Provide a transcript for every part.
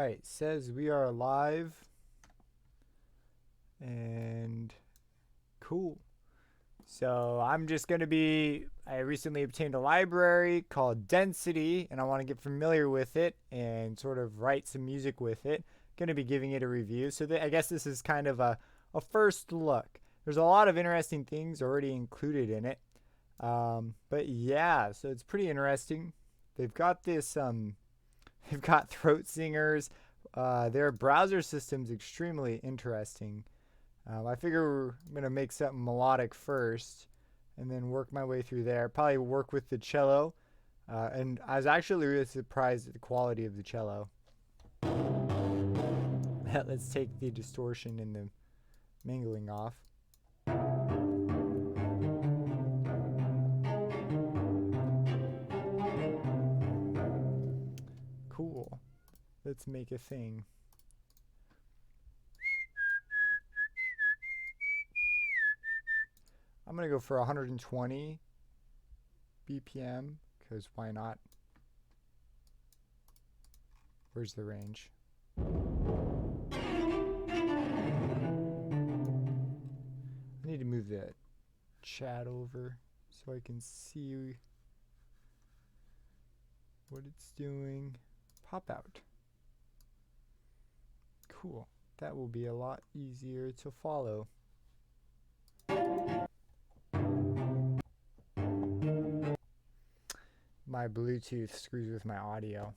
right, says we are live. And cool. So I'm just going to I recently obtained a library called Density, and I want to get familiar with it and sort of write some music with it. Going to be giving it a review. So I guess this is kind of a first look. There's a lot of interesting things already included in it. But yeah, so it's pretty interesting. They've got they've got throat singers. Their browser system's extremely interesting. I figure I'm going to make something melodic first and then work my way through there. Probably work with the cello. And I was actually really surprised at the quality of the cello. Let's take the distortion and the mingling off. Cool. Let's make a thing. I'm going to go for 120 BPM because why not? Where's the range? I need to move the chat over so I can see what it's doing. Pop out. Cool. That will be a lot easier to follow. My Bluetooth screws with my audio.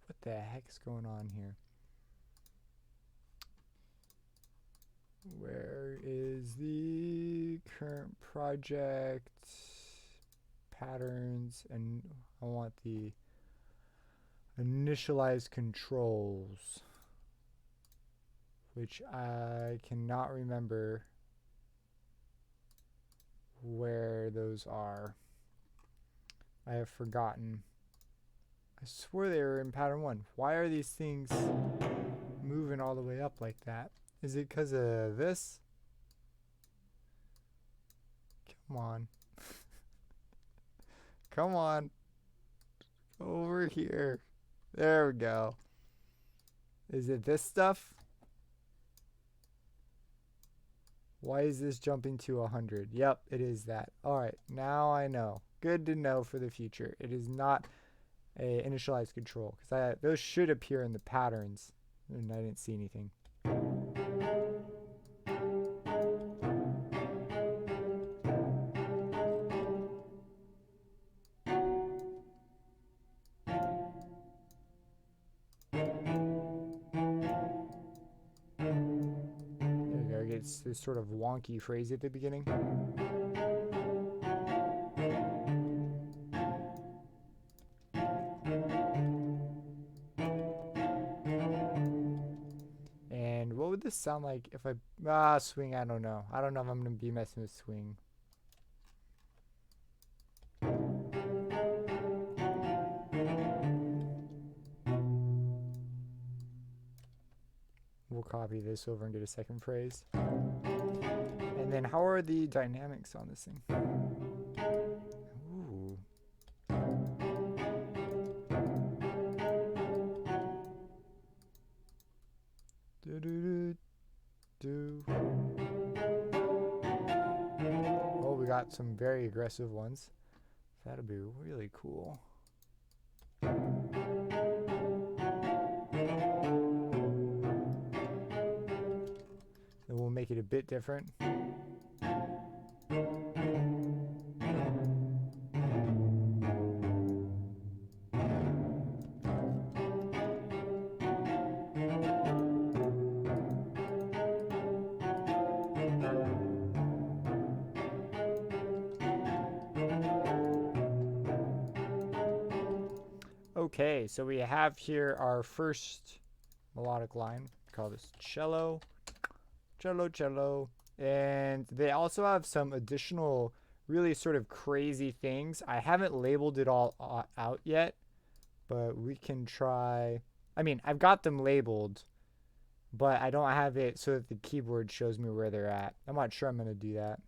What the heck's going on here? Where is the current project patterns? And I want the initialized controls, which I cannot remember where those are. I have forgotten. I swore they were in pattern 1. Why are these things moving all the way up like that? Is it because of this? Come on. Come on. Over here. There we go. Is it this stuff? Why is this jumping to 100? Yep, it is that. Alright, now I know. Good to know for the future. It is not a initialized control because those should appear in the patterns and I didn't see anything. There we go. It gets this sort of wonky phrase at the beginning. What would this sound like if I swing? I don't know. I don't know if I'm gonna be messing with swing. We'll copy this over and get a second phrase. And then how are the dynamics on this thing? Ooh. Oh, we got some very aggressive ones. That'll be really cool. Then we'll make it a bit different. Okay, so we have here our first melodic line. Call this cello. Cello, cello. And they also have some additional really sort of crazy things. I haven't labeled it all out yet, but we can try. I mean, I've got them labeled, but I don't have it so that the keyboard shows me where they're at. I'm not sure I'm going to do that.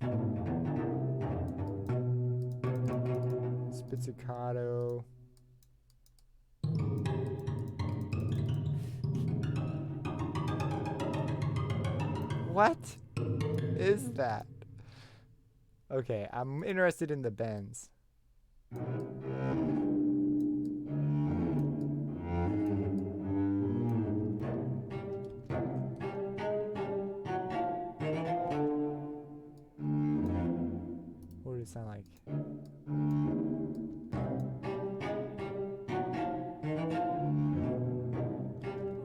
Spizzicato. What is that? Okay, I'm interested in the bends. What does it sound like?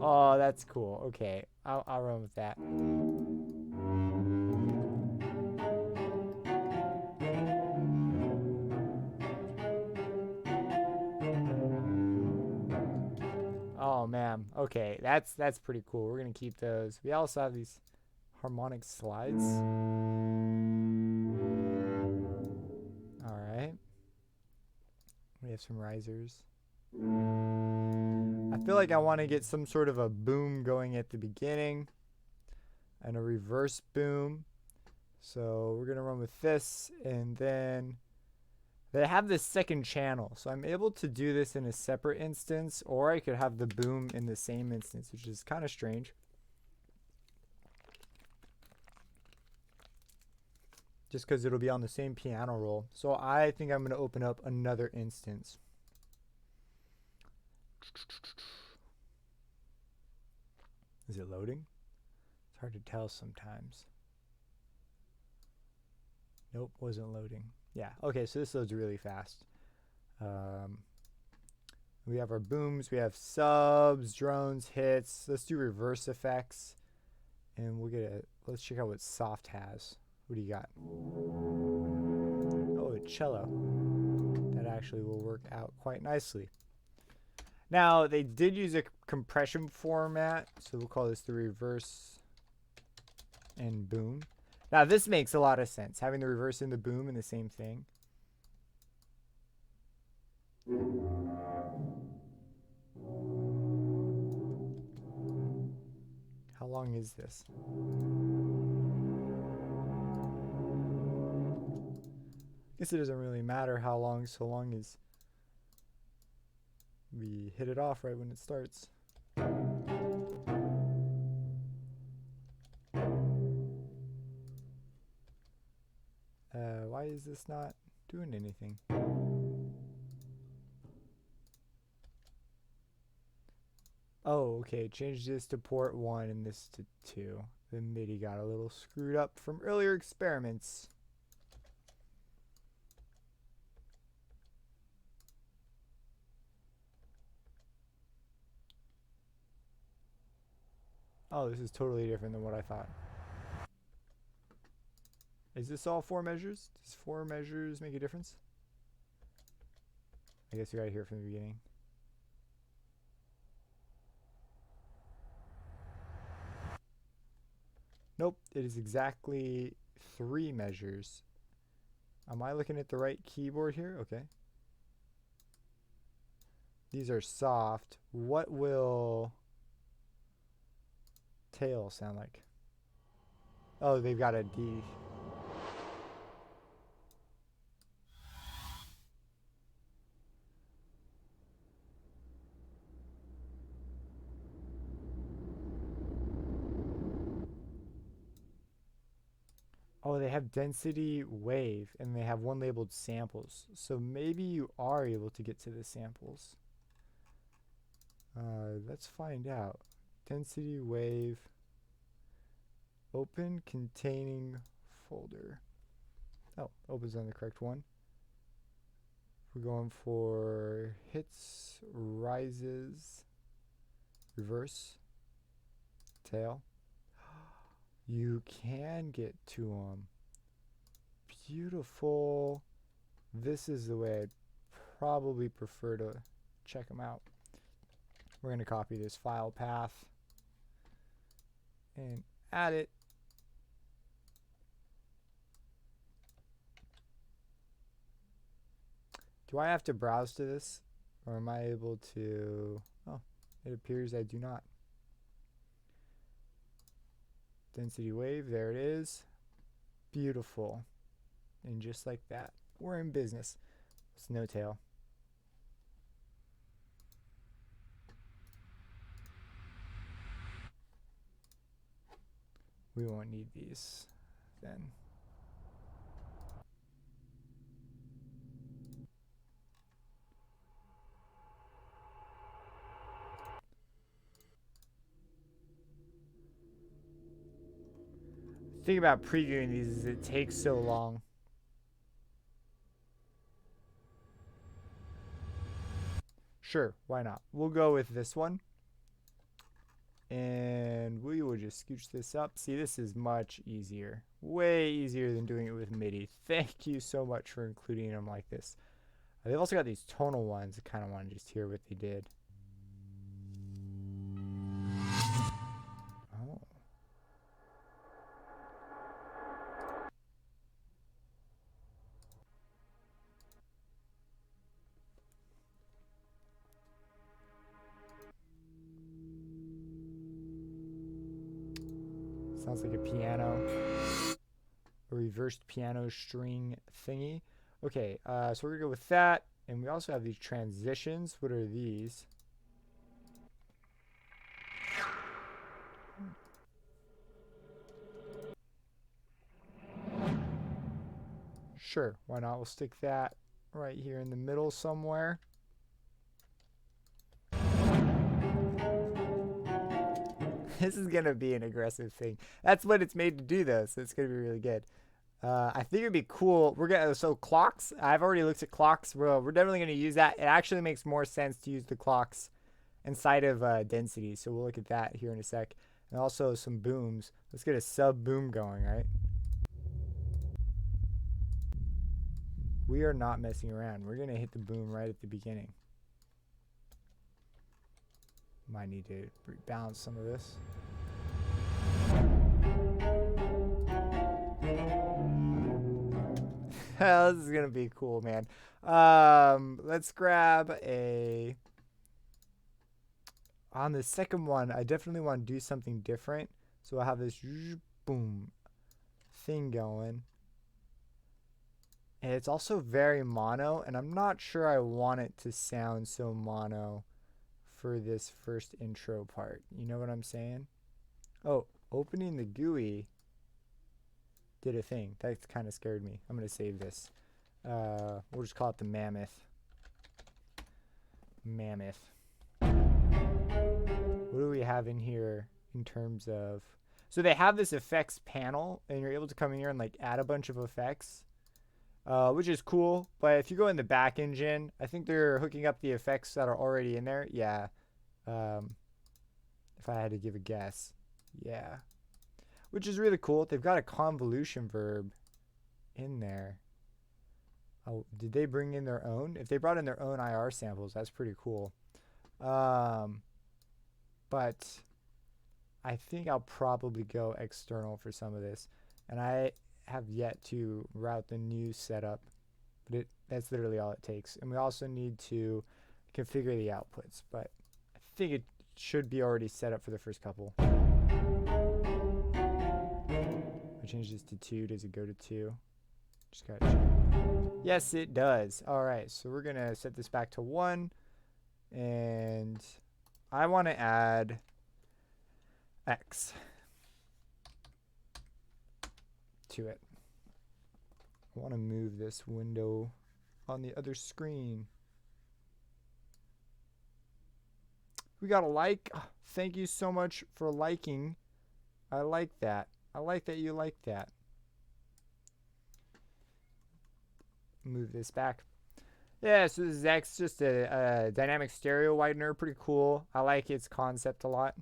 Oh, that's cool. Okay, I'll run with that. Oh man. Okay, that's pretty cool. We're gonna keep those. We also have these harmonic slides. All right. We have some risers. I feel like I want to get some sort of a boom going at the beginning and a reverse boom. So we're gonna run with this, and then they have this second channel, so I'm able to do this in a separate instance, or I could have the boom in the same instance, which is kind of strange. Just because it'll be on the same piano roll. So I think I'm going to open up another instance. Is it loading? It's hard to tell sometimes. Nope, wasn't loading. Yeah, okay, so this loads really fast. We have our booms, we have subs, drones, hits. Let's do reverse effects. And let's check out what soft has. What do you got? Oh, a cello. That actually will work out quite nicely. Now, they did use a compression format, so we'll call this the reverse and boom. Now, this makes a lot of sense, having the reverse and the boom in the same thing. How long is this? I guess it doesn't really matter how long, so long as we hit it off right when it starts. Why is this not doing anything? Oh, okay. Change this to port 1 and this to 2. The MIDI got a little screwed up from earlier experiments. Oh, this is totally different than what I thought. Is this all 4 measures? Does 4 measures make a difference? I guess we gotta hear it from the beginning. Nope, it is exactly 3 measures. Am I looking at the right keyboard here? Okay. These are soft. What will tail sound like? Oh, they've got a D. Oh, they have density wave, and they have one labeled samples. So maybe you are able to get to the samples. Let's find out. Density wave. Open containing folder. Oh, opens on the correct one. We're going for hits, rises, reverse, tail. You can get to them. Beautiful. This is the way I'd probably prefer to check them out. We're going to copy this file path and add it. Do I have to browse to this, or am I able to? Oh, it appears I do not. Density wave, there it is. Beautiful. And just like that, we're in business. It's no tail. We won't need these then. The thing about previewing these is it takes so long. Sure, why not? We'll go with this one. And we will just scooch this up. See, this is much easier. Way easier than doing it with MIDI. Thank you so much for including them like this. They've also got these tonal ones. I kind of want to just hear what they did. Oh. Sounds like a piano. A reversed piano string thingy. Okay, so we're going to go with that. And we also have these transitions. What are these? Sure, why not? We'll stick that right here in the middle somewhere. This is going to be an aggressive thing. That's what it's made to do, though, so it's going to be really good. I think it'd be cool. So clocks. I've already looked at clocks. We're definitely going to use that. It actually makes more sense to use the clocks inside of density. So we'll look at that here in a sec. And also some booms. Let's get a sub boom going, right? We are not messing around. We're going to hit the boom right at the beginning. Might need to rebalance some of this. This is gonna be cool, man. Let's grab a. On the second one, I definitely want to do something different. So I have this boom thing going. And it's also very mono, and I'm not sure I want it to sound so mono for this first intro part. You know what I'm saying? Oh, opening the GUI did a thing. That kind of scared me. I'm going to save this. We'll just call it the Mammoth. Mammoth. What do we have in here in terms of... So they have this effects panel, and you're able to come in here and like add a bunch of effects, which is cool. But if you go in the back engine, I think they're hooking up the effects that are already in there. Yeah. If I had to give a guess. Yeah. Which is really cool. They've got a convolution verb in there. Oh, did they bring in their own? If they brought in their own IR samples, that's pretty cool. But I think I'll probably go external for some of this. And I have yet to route the new setup. But that's literally all it takes. And we also need to configure the outputs. But I think it should be already set up for the first couple. I change this to 2. Does it go to 2? Just got to check. Yes, it does. All right, so we're going to set this back to 1. And I want to add X to it. I want to move this window on the other screen. We got a like. Oh, thank you so much for liking. I like that. I like that you like that. Move this back. Yeah, so this is X, just a dynamic stereo widener. Pretty cool. I like its concept a lot.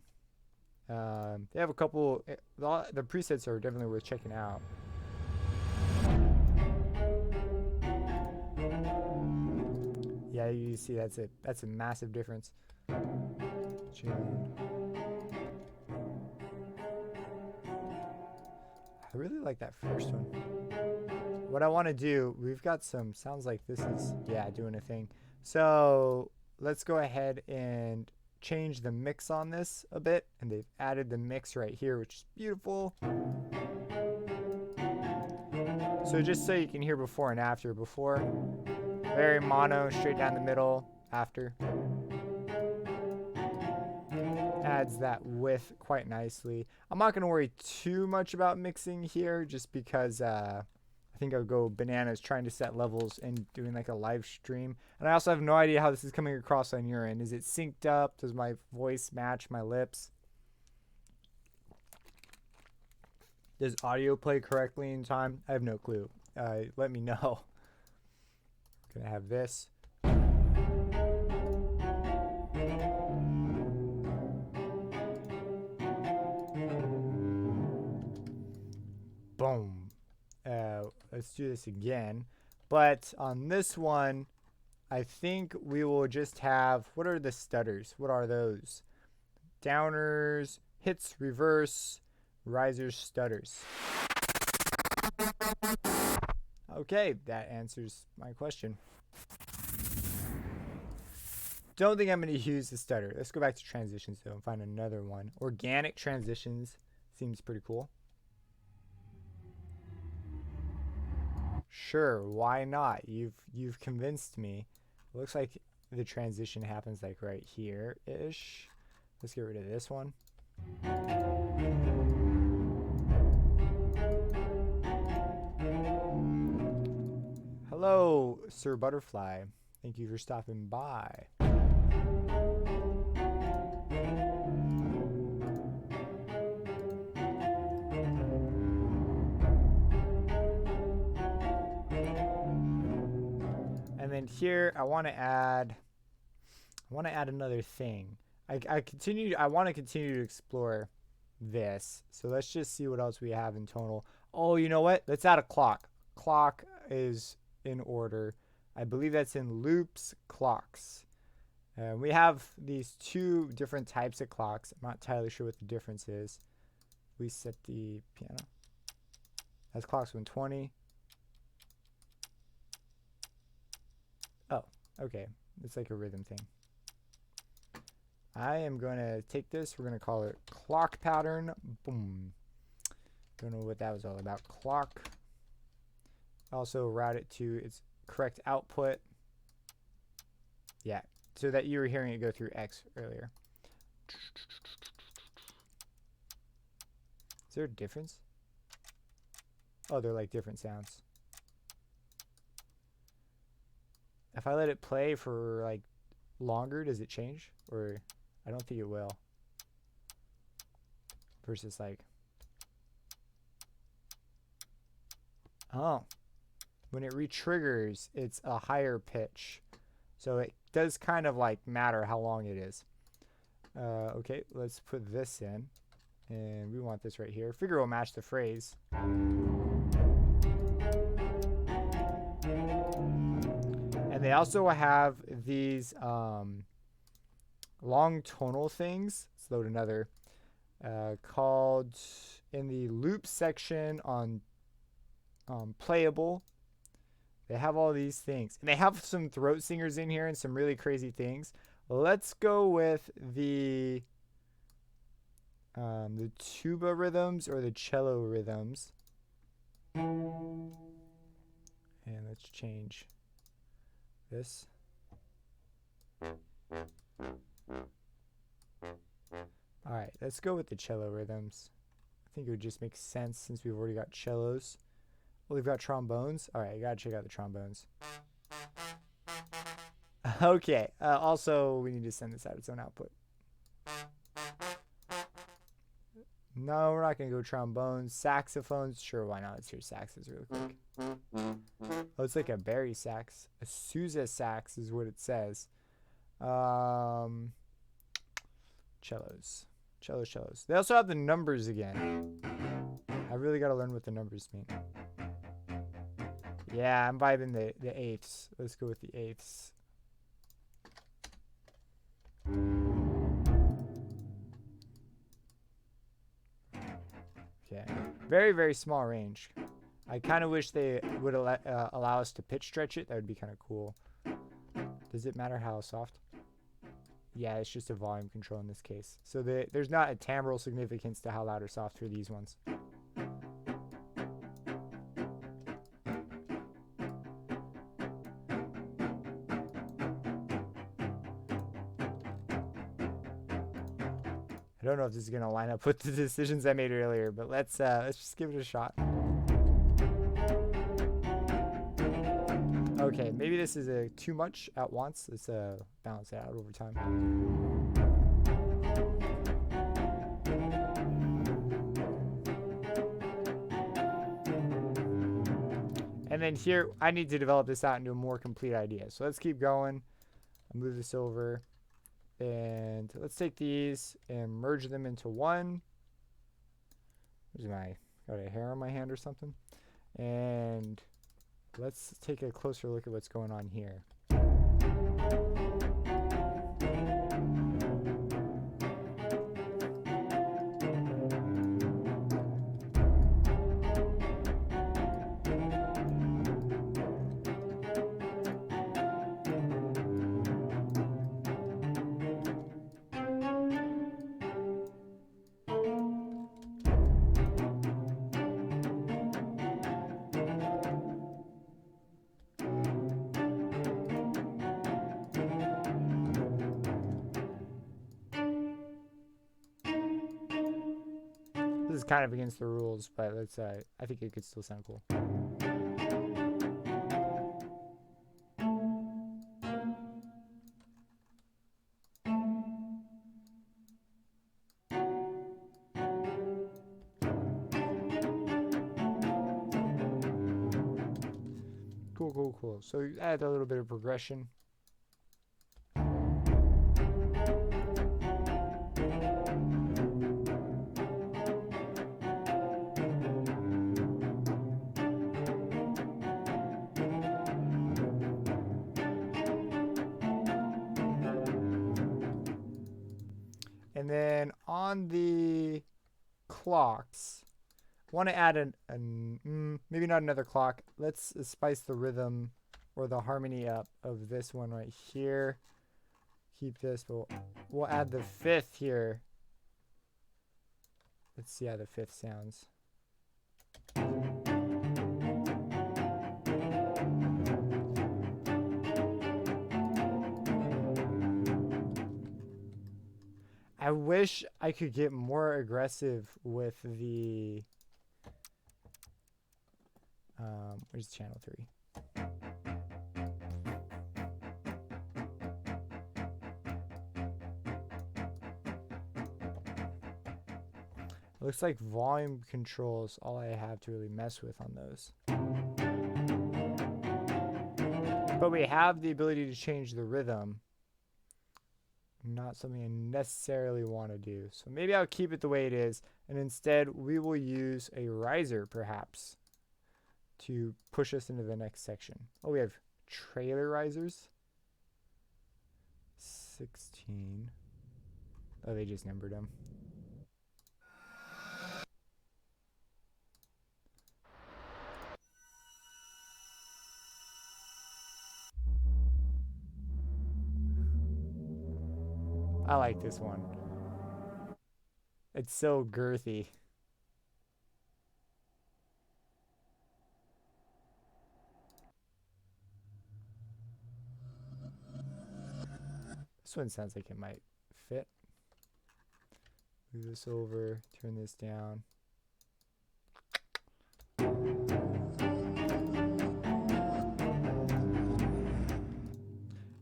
They have a couple. The presets are definitely worth checking out. Yeah, you see that's it. That's a massive difference. June. I really like that first one. What I want to do, we've got some, sounds like this is, yeah, doing a thing. So let's go ahead and change the mix on this a bit. And they've added the mix right here, which is beautiful. So just so you can hear before and after. Before, very mono, straight down the middle. After, adds that width quite nicely. I'm not going to worry too much about mixing here just because I think I'll go bananas trying to set levels and doing like a live stream. And I also have no idea how this is coming across on your end. Is it synced up? Does my voice match my lips? Does audio play correctly in time? I have no clue. Let me know. I'm going to have this. Boom. Let's do this again. But on this one, I think we will just have, what are the stutters? What are those? Downers, hits, reverse, risers, stutters. Okay, that answers my question. Don't think I'm going to use the stutter. Let's go back to transitions though and find another one. Organic transitions seems pretty cool. Sure, why not? You've convinced me. It looks like the transition happens like right here-ish. Let's get rid of this one. Hello, Sir Butterfly. Thank you for stopping by. And then here I want to add another thing. I want to continue to explore this. So let's just see what else we have in tonal. Oh, you know what? Let's add a clock. Clock is in order. I believe that's in loops, clocks. We have these two different types of clocks. I'm not entirely sure what the difference is. We set the piano. That's clocks 120. Oh, okay. It's like a rhythm thing. I am going to take this. We're going to call it clock pattern. Boom. Don't know what that was all about. Clock. Also route it to its correct output. Yeah, so that you were hearing it go through X earlier. Is there a difference? Oh, they're like different sounds. If I let it play for like longer, does it change? Or I don't think it will. Versus like, oh, when it re-triggers, it's a higher pitch. So it does kind of like matter how long it is. Okay, let's put this in. And we want this right here. Figure will match the phrase. And they also have these long tonal things. Let's load another. Called in the loop section on playable. They have all these things. And they have some throat singers in here and some really crazy things. Let's go with the tuba rhythms or the cello rhythms. And let's change this. Alright, let's go with the cello rhythms. I think it would just make sense since we've already got cellos. Well, we've got trombones. Alright, I gotta check out the trombones. Okay, also we need to send this out its own output. No, we're not gonna go trombones. Saxophones, sure, why not? Let's hear saxes really quick. Oh, it's like a Barry sax. A Sousa sax is what it says. Cellos. Cellos. They also have the numbers again. I really gotta learn what the numbers mean. Yeah, I'm vibing the eighths. Let's go with the eighths. Okay. Very, very small range. I kind of wish they would allow us to pitch stretch it. That would be kind of cool. Does it matter how soft? Yeah, it's just a volume control in this case. So there's not a timbral significance to how loud or soft for these ones. I don't know if this is gonna line up with the decisions I made earlier, but let's just give it a shot. Okay, maybe this is too much at once. Let's balance it out over time. And then here, I need to develop this out into a more complete idea. So let's keep going. I'll move this over. And let's take these and merge them into one. Where's got a hair on my hand or something? And let's take a closer look at what's going on here. This is kind of against the rules, but let's I think it could still sound cool. Cool. So you add a little bit of progression. And then on the clocks, I want to add maybe not another clock. Let's spice the rhythm or the harmony up of this one right here. Keep this, but we'll add the fifth here. Let's see how the fifth sounds. I wish I could get more aggressive with the where's channel 3? Looks like volume controls all I have to really mess with on those. But we have the ability to change the rhythm. Not something I necessarily want to do. So maybe I'll keep it the way it is, and instead we will use a riser perhaps to push us into the next section. Oh, we have trailer risers. 16. Oh, they just numbered them. I like this one. It's so girthy. This one sounds like it might fit. Move this over, turn this down.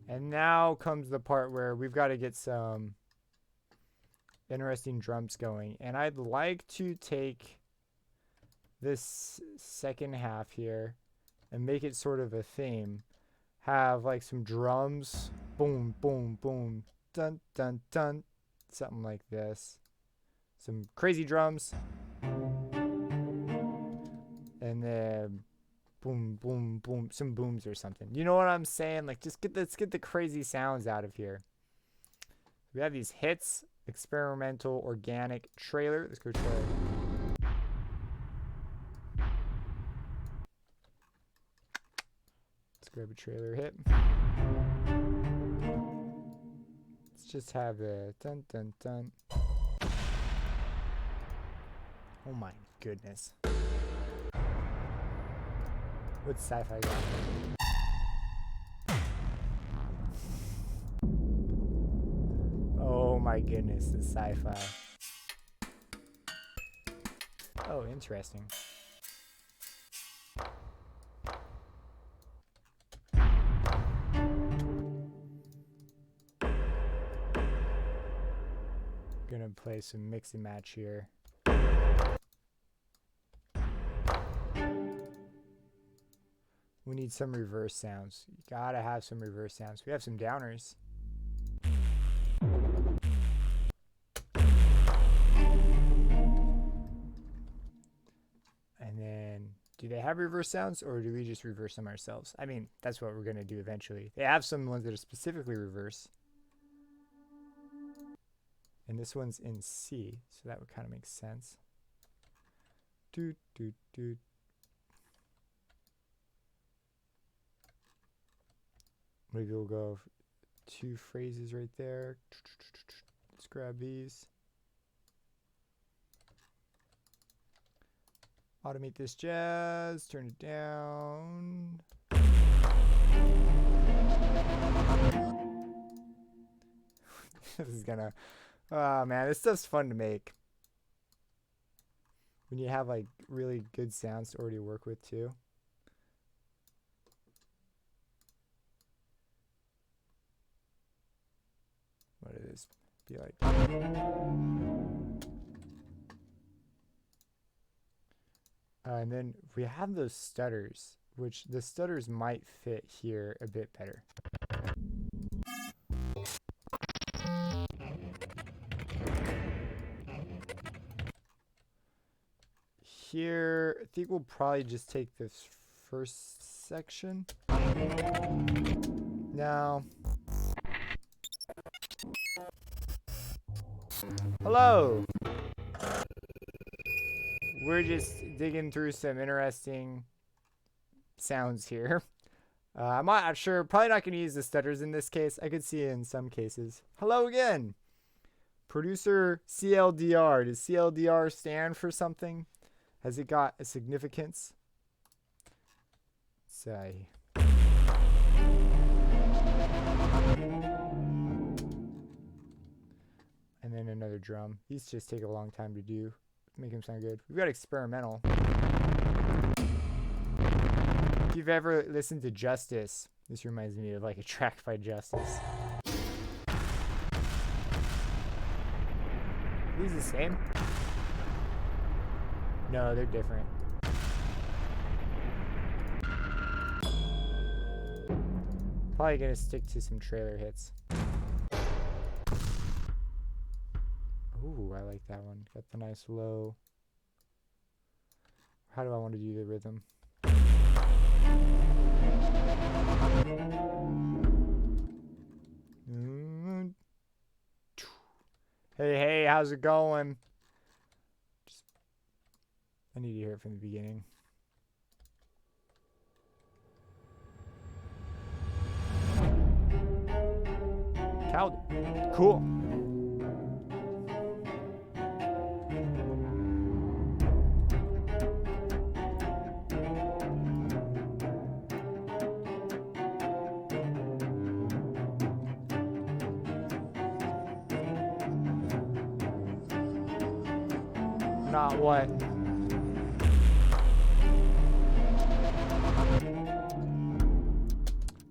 And now comes the part where we've got to get some interesting drums going. And I'd like to take this second half here and make it sort of a theme. Have like some drums. Boom, boom, boom. Dun, dun, dun. Something like this. Some crazy drums. And then boom, boom, boom. Some booms or something. You know what I'm saying? Like, let's get the crazy sounds out of here. We have these hits. Experimental organic trailer. Let's go trailer. Let's grab a trailer hit. Let's just have a dun dun dun. Oh my goodness. What's sci-fi got? Oh my goodness, the sci-fi. Oh, interesting. Gonna play some mix and match here. We need some reverse sounds. You gotta have some reverse sounds. We have some downers. And then, do they have reverse sounds or do we just reverse them ourselves? I mean, that's what we're gonna do eventually. They have some ones that are specifically reverse. And this one's in C, so that would kind of make sense. Doot, doot, doot. Maybe we'll go 2 phrases right there. Let's grab these. Automate this jazz, turn it down. This is gonna, oh man, this stuff's fun to make. When you have like really good sounds to already work with too. What would this be like? And then we have those stutters, which the stutters might fit here a bit better. Here, I think we'll probably just take this first section. No. Hello! We're just digging through some interesting sounds here. I'm not sure, probably not going to use the stutters in this case. I could see it in some cases. Hello again! Producer CLDR. Does CLDR stand for something? Has it got a significance? Say. And then another drum. These just take a long time to do. Make them sound good. We've got experimental. If you've ever listened to Justice, this reminds me of like a track by Justice. Are these the same? No, they're different. Probably gonna stick to some trailer hits. Ooh, I like that one. Got the nice low. How do I want to do the rhythm? Hey, hey, how's it going? I need to hear it from the beginning. Cow. Cool. Not what?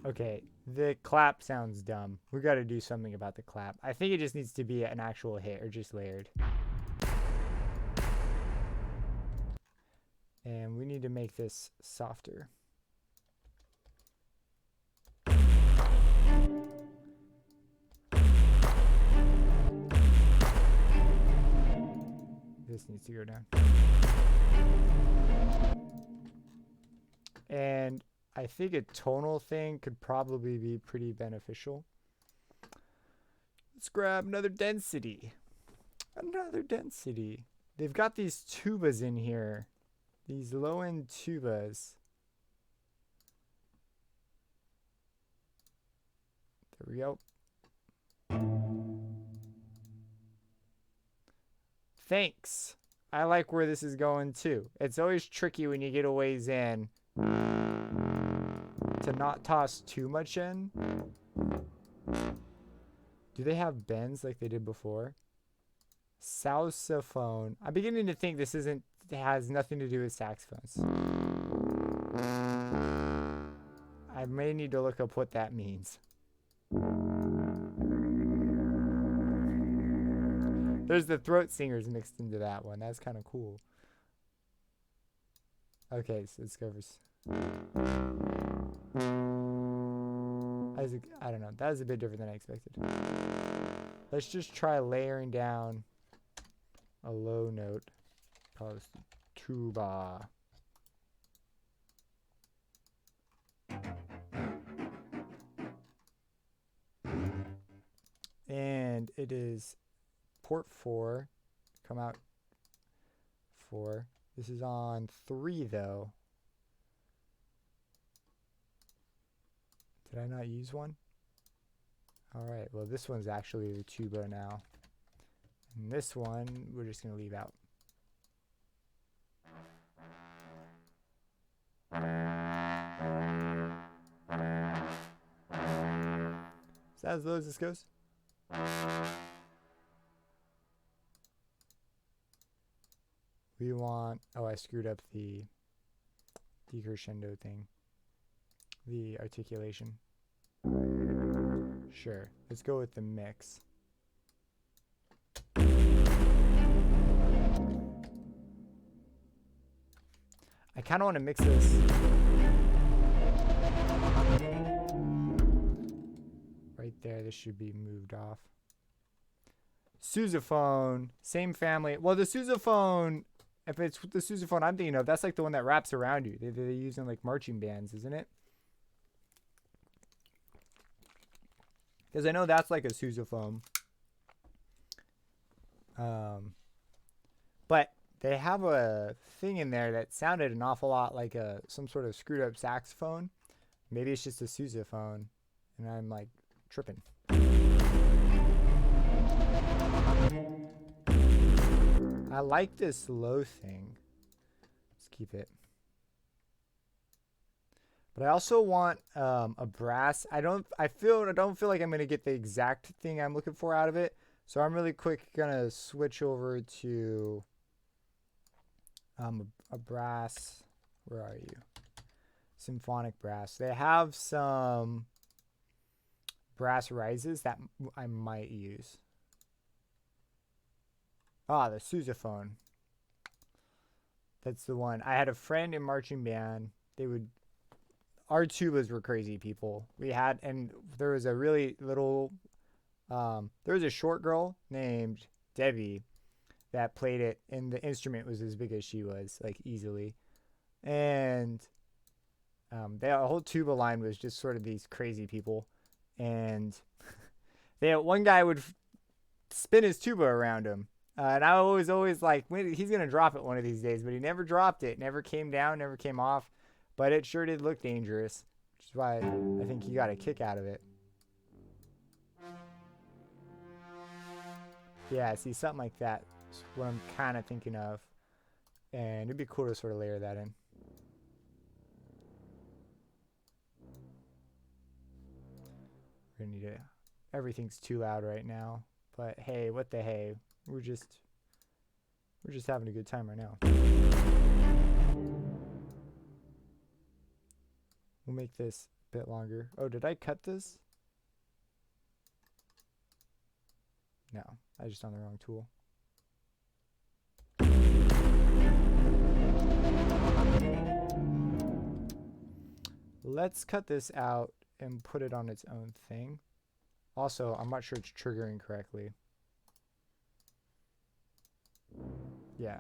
Okay, the clap sounds dumb. We got to do something about the clap. I think it just needs to be an actual hit or just layered. And we need to make this softer. This needs to go down. And I think a tonal thing could probably be pretty beneficial. Let's grab another density. Another density. They've got these tubas in here. These low-end tubas. There we go. Thanks. I like where this is going too. It's always tricky when you get a ways in to not toss too much in. Do they have bends like they did before? Sousaphone. I'm beginning to think this has nothing to do with saxophones. I may need to look up what that means. There's the throat singers mixed into that one. That's kind of cool. Okay, so it covers. I don't know. That was a bit different than I expected. Let's just try layering down a low note. Call this tuba. And it is port 4. Come out 4. This is on 3 though. Did I not use one? Alright, well this one's actually the tuba now. And this one, we're just going to leave out. Is that as low as this goes? We want... Oh, I screwed up the decrescendo thing. The articulation. Sure. Let's go with the mix. I kind of want to mix this. Right there, this should be moved off. Sousaphone, same family. Well, the sousaphone, if it's the sousaphone I'm thinking of, that's like the one that wraps around you. They use in like marching bands, isn't it? Because I know that's like a sousaphone. But they have a thing in there that sounded an awful lot like some sort of screwed up saxophone. Maybe it's just a sousaphone, and I'm like tripping. I like this low thing. Let's keep it. But I also want a brass. I don't feel like I'm gonna get the exact thing I'm looking for out of it. So I'm really quick gonna switch over to a brass. Where are you? Symphonic brass. They have some brass rises that I might use. Ah, the sousaphone. That's the one. I had a friend in marching band. Our tubas were crazy people. And there was a really little, there was a short girl named Debbie that played it, and the instrument was as big as she was, like easily. And the whole tuba line was just sort of these crazy people. And one guy would spin his tuba around him. And I was always like, he's going to drop it one of these days. But he never dropped it. Never came down, never came off. But it sure did look dangerous, which is why I think he got a kick out of it. Yeah, see, something like that is what I'm kind of thinking of. And it'd be cool to sort of layer that in. We're going to need it. Everything's too loud right now. But hey, what the hey? We're just having a good time right now. We'll make this a bit longer. Oh, did I cut this? No, I just on the wrong tool. Let's cut this out and put it on its own thing. Also, I'm not sure it's triggering correctly. Yeah.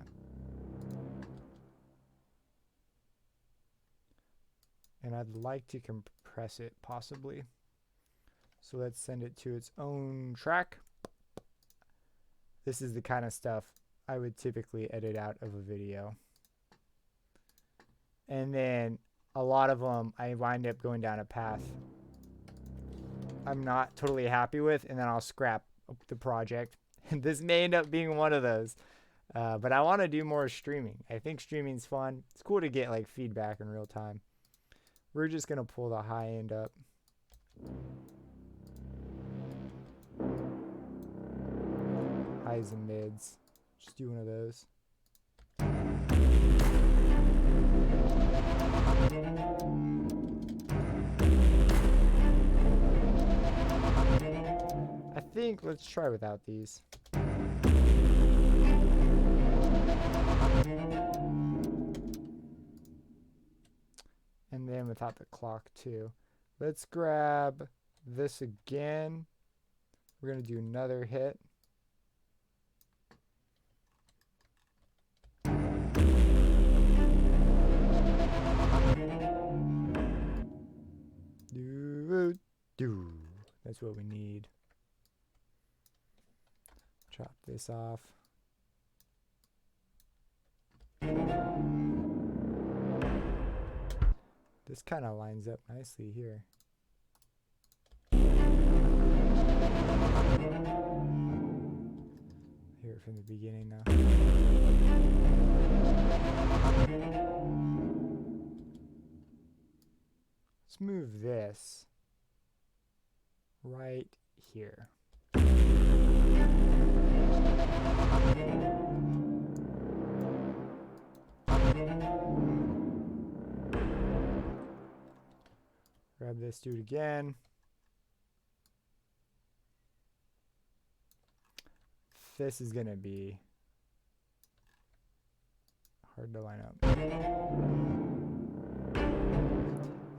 And I'd like to compress it possibly. So let's send it to its own track. this is the kind of stuff I would typically edit out of a video. And then a lot of them I wind up going down a path I'm not totally happy with, and then I'll scrap the project. And this may end up being one of those. But I want to do more streaming. I think streaming's fun. It's cool to get like feedback in real time. We're just gonna pull the high end up. Highs and mids. Just do one of those. I think let's try without these. And then without the clock too. Let's grab this again. We're gonna do another hit. Do. That's what we need. Chop this off. This kind of lines up nicely here. Hear it from the beginning now. Let's move this right here. Grab this dude again. This is gonna be hard to line up.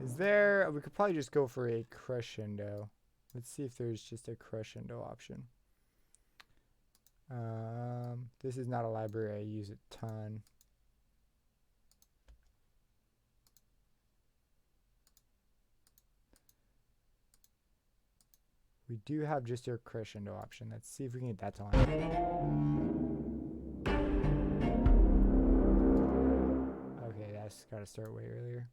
Is there, we could probably just go for a crescendo. Let's see if there's just a crescendo option. This is not a library I use a ton. We do have just a crescendo option. Let's see if we can get that to line. Okay, that's got to start way earlier.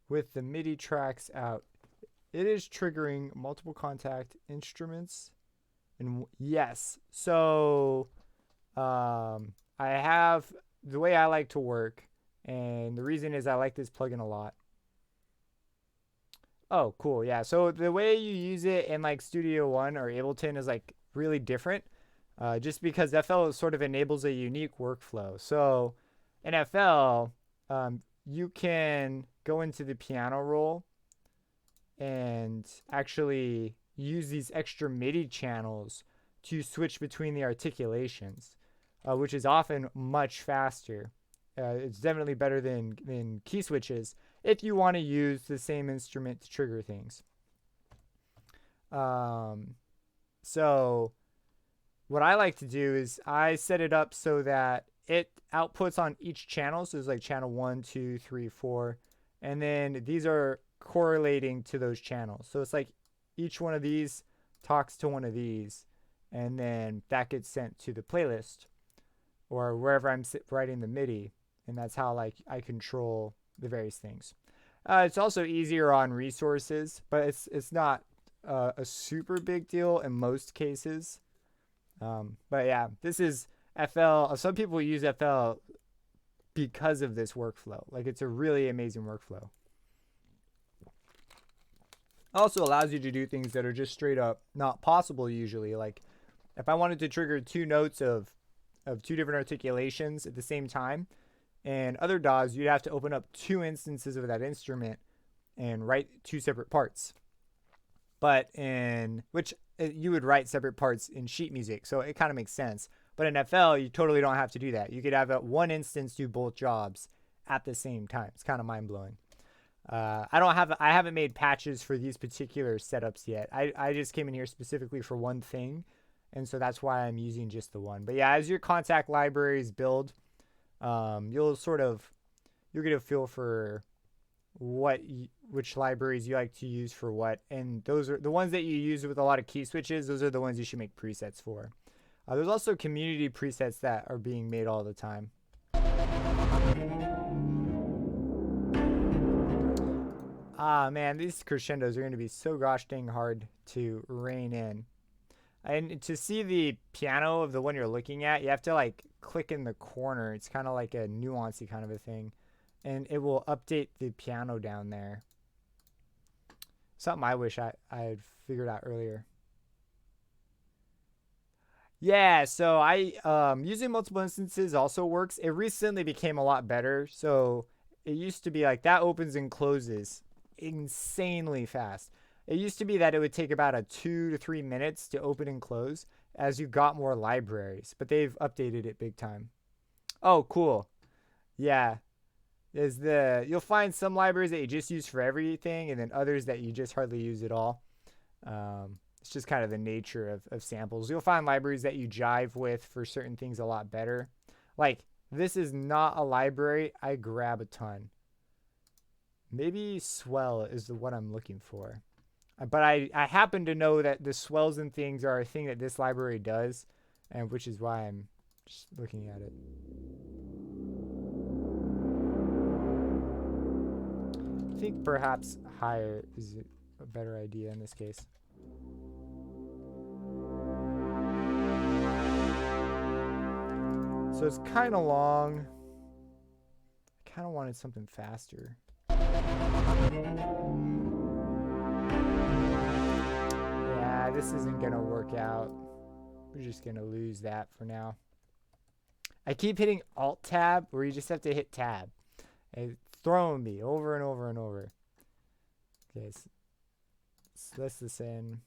With the MIDI tracks out, it is triggering multiple contact instruments. And yes, so I have the way I like to work, and the reason is I like this plugin a lot. Oh, cool. Yeah. So the way you use it in like Studio One or Ableton is like really different, just because FL sort of enables a unique workflow. So in FL, you can go into the piano roll and actually use these extra MIDI channels to switch between the articulations, which is often much faster. It's definitely better than key switches if you want to use the same instrument to trigger things. So what I like to do is I set it up so that it outputs on each channel. So it's like channel 1, 2, 3, 4. And then these are correlating to those channels. So it's like each one of these talks to one of these. And then that gets sent to the playlist or wherever I'm writing the MIDI. And that's how like I control the various things. It's also easier on resources, but it's not a super big deal in most cases. But yeah, this is FL. Some people use FL because of this workflow. Like it's a really amazing workflow. Also allows you to do things that are just straight up not possible usually. Like if I wanted to trigger two notes of two different articulations at the same time, and other DAWs, you'd have to open up two instances of that instrument and write two separate parts. But in which you would write separate parts in sheet music, so it kind of makes sense. But in FL, you totally don't have to do that. You could have one instance do both jobs at the same time. It's kind of mind blowing. I haven't made patches for these particular setups yet. I just came in here specifically for one thing, and so that's why I'm using just the one. But yeah, as your contact libraries build, you'll get a feel for what which libraries you like to use for what, and those are the ones that you use with a lot of key switches. Those are the ones you should make presets for. There's also community presets that are being made all the time. Ah, man, these crescendos are going to be so gosh dang hard to rein in. And to see the piano of the one you're looking at, you have to like click in the corner. It's kind of like a nuancy kind of a thing. And it will update the piano down there. Something I wish I had figured out earlier. Yeah, so using multiple instances also works. It recently became a lot better. So it used to be like that opens and closes insanely fast. It used to be that it would take about a 2 to 3 minutes to open and close as you got more libraries, but they've updated it big time. Oh, cool. Yeah. You'll find some libraries that you just use for everything, and then others that you just hardly use at all. It's just kind of the nature of samples. You'll find libraries that you jive with for certain things a lot better. Like, this is not a library I grab a ton. Maybe swell is the one I'm looking for. But I happen to know that the swells and things are a thing that this library does, and which is why I'm just looking at it. I think perhaps higher is a better idea in this case. So it's kind of long. I kind of wanted something faster. Yeah, this isn't going to work out. We're just going to lose that for now. I keep hitting Alt-Tab where you just have to hit Tab. It's throwing me over and over and over. Okay, so let's list this in.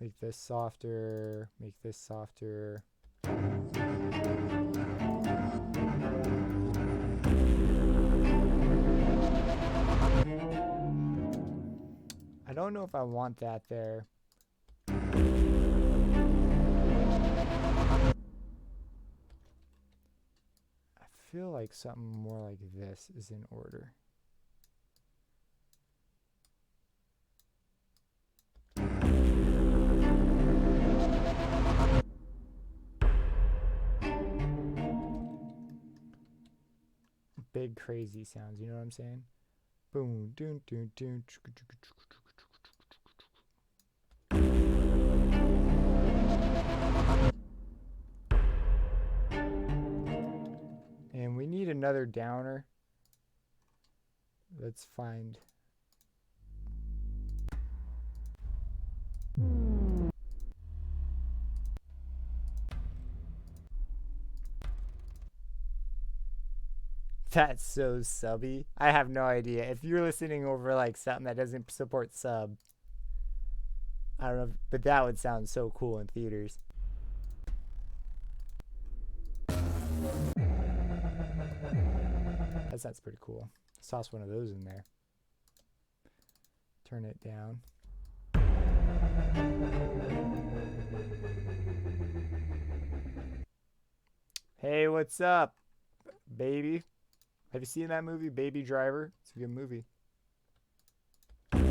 Make this softer, make this softer. I don't know if I want that there. I feel like something more like this is in order. Big crazy sounds, you know what I'm saying? Boom, doon, doon, doon. And we need another downer. Let's find. That's so subby. I have no idea. If you're listening over like something that doesn't support sub, I don't know, but that would sound so cool in theaters. That sounds pretty cool. Let's toss one of those in there. Turn it down. Hey, what's up, baby? Have you seen that movie, Baby Driver? It's a good movie. I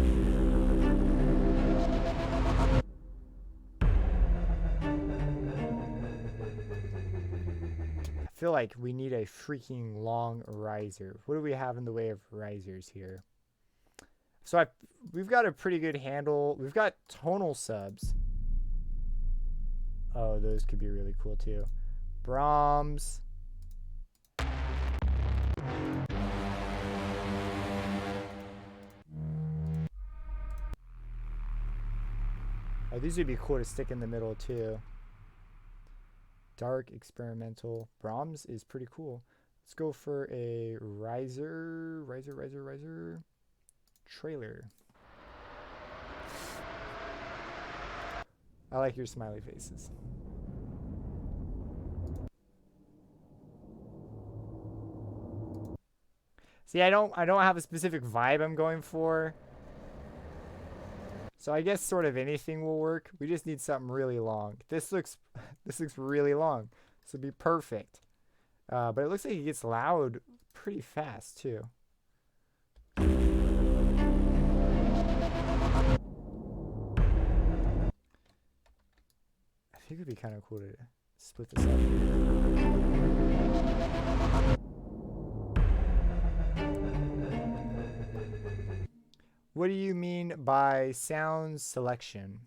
feel like we need a freaking long riser. What do we have in the way of risers here? So we've got a pretty good handle. We've got tonal subs. Oh, those could be really cool too. Brahms. Oh, these would be cool to stick in the middle too. Dark, experimental. Brahms is pretty cool. Let's go for a riser. Trailer. I like your smiley faces. See, I don't have a specific vibe I'm going for. So I guess sort of anything will work. We just need something really long. This looks this looks really long. This would be perfect. But it looks like it gets loud pretty fast too. I think it'd be kind of cool to split this up. What do you mean by sound selection?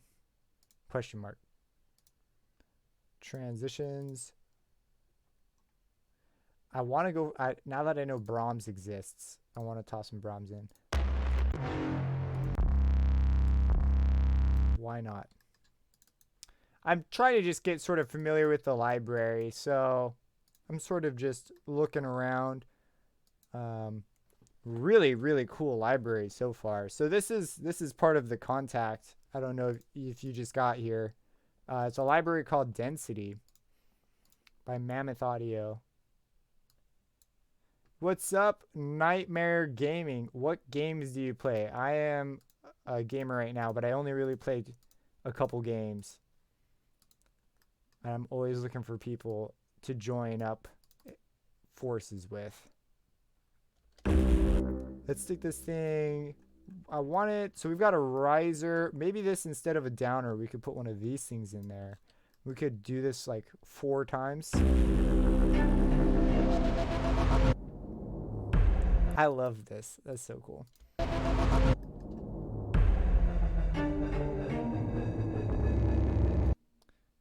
Question mark. Transitions. I want to go, now that I know Brahms exists, I want to toss some Brahms in. Why not? I'm trying to just get sort of familiar with the library, so I'm sort of just looking around. Really, really cool library so far. So this is part of the contact. I don't know if you just got here. It's a library called Density by Mammoth Audio. What's up, Nightmare Gaming? What games do you play? I am a gamer right now, but I only really played a couple games. I'm always looking for people to join up forces with. Let's stick this thing. I want it. So we've got a riser. Maybe this instead of a downer, we could put one of these things in there. We could do this like 4 times. I love this. That's so cool.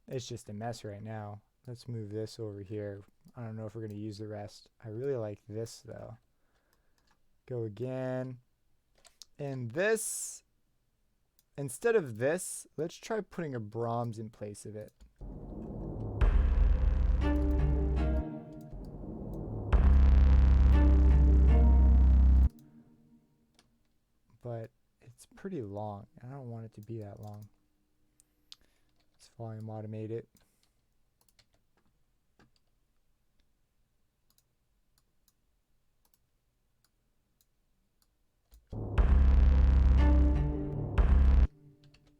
It's just a mess right now. Let's move this over here. I don't know if we're going to use the rest. I really like this though. Go again. And this, instead of this, let's try putting a Brahms in place of it. But it's pretty long. I don't want it to be that long. Let's volume automate it.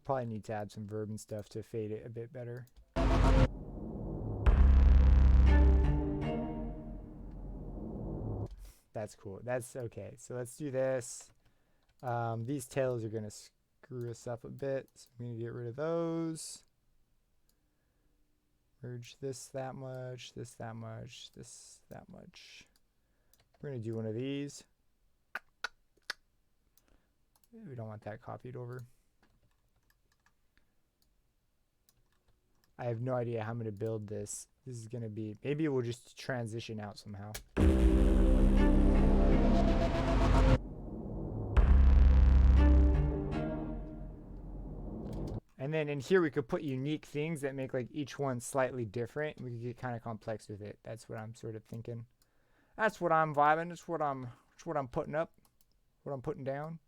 Probably need to add some verb and stuff to fade it a bit better. That's cool. That's okay. So let's do this. These tails are going to screw us up a bit. So I'm going to get rid of those. Merge this that much, this that much, this that much. We're going to do one of these. We don't want that copied over. I have no idea how I'm going to build this. This is going to be, maybe we'll just transition out somehow. And then in here we could put unique things that make like each one slightly different. We could get kind of complex with it. That's what I'm sort of thinking. That's what I'm vibing. That's what I'm putting up. What I'm putting down.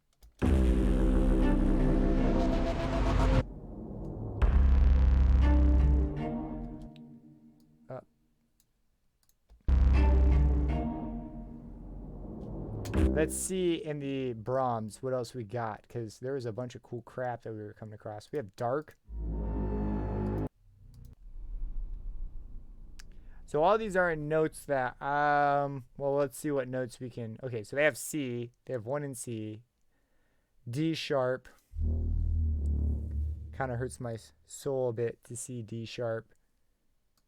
Let's see in the Brahms what else we got, because there was a bunch of cool crap that we were coming across. We have dark. So all these are in notes that, well, let's see what notes we can. Okay, so they have C. They have 1 in C. D sharp. Kind of hurts my soul a bit to see D sharp.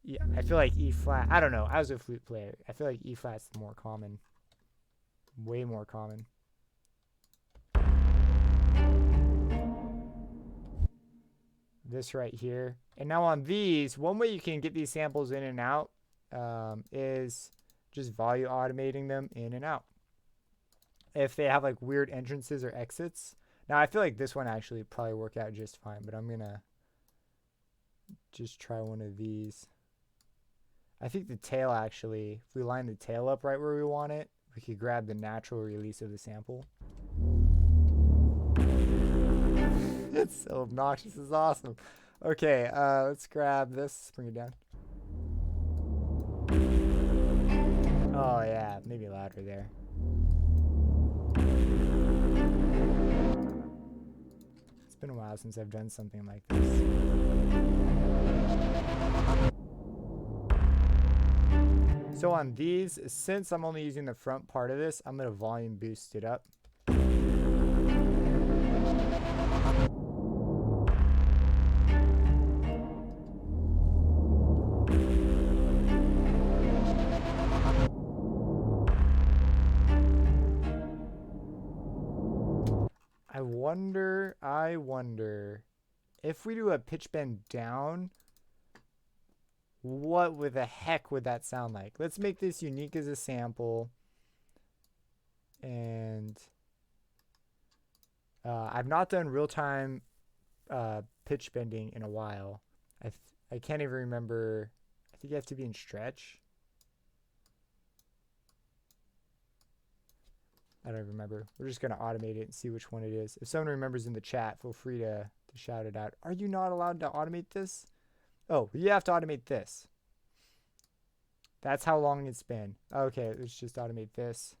Yeah, I feel like E flat. I don't know. I was a flute player. I feel like E flat's more common. Way more common. This right here. And now on these, one way you can get these samples in and out is just volume automating them in and out. If they have like weird entrances or exits. Now I feel like this one actually probably work out just fine, but I'm gonna just try one of these. I think the tail actually, if we line the tail up right where we want it, we could grab the natural release of the sample. It's so obnoxious. It's awesome. Okay, let's grab this. Bring it down. Oh, yeah. Maybe louder there. been a while since I've done something like this. So on these, since I'm only using the front part of this, I'm going to volume boost it up. I wonder if we do a pitch bend down, what with the heck would that sound like? Let's make this unique as a sample. And I've not done real-time pitch bending in a while. I can't even remember. I think you have to be in stretch. I don't remember. We're just going to automate it and see which one it is. If someone remembers in the chat, feel free to shout it out. Are you not allowed to automate this? Oh, you have to automate this. That's how long it's been. Okay, let's just automate this.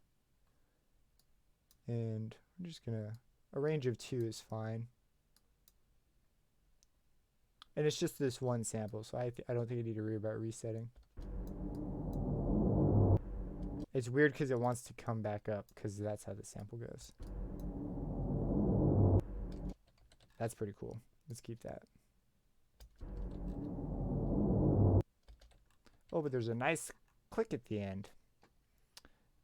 And I'm just going to... A range of 2 is fine. And it's just this one sample, so I don't think I need to worry about resetting. It's weird because it wants to come back up because that's how the sample goes. That's pretty cool. Let's keep that. Oh, but there's a nice click at the end.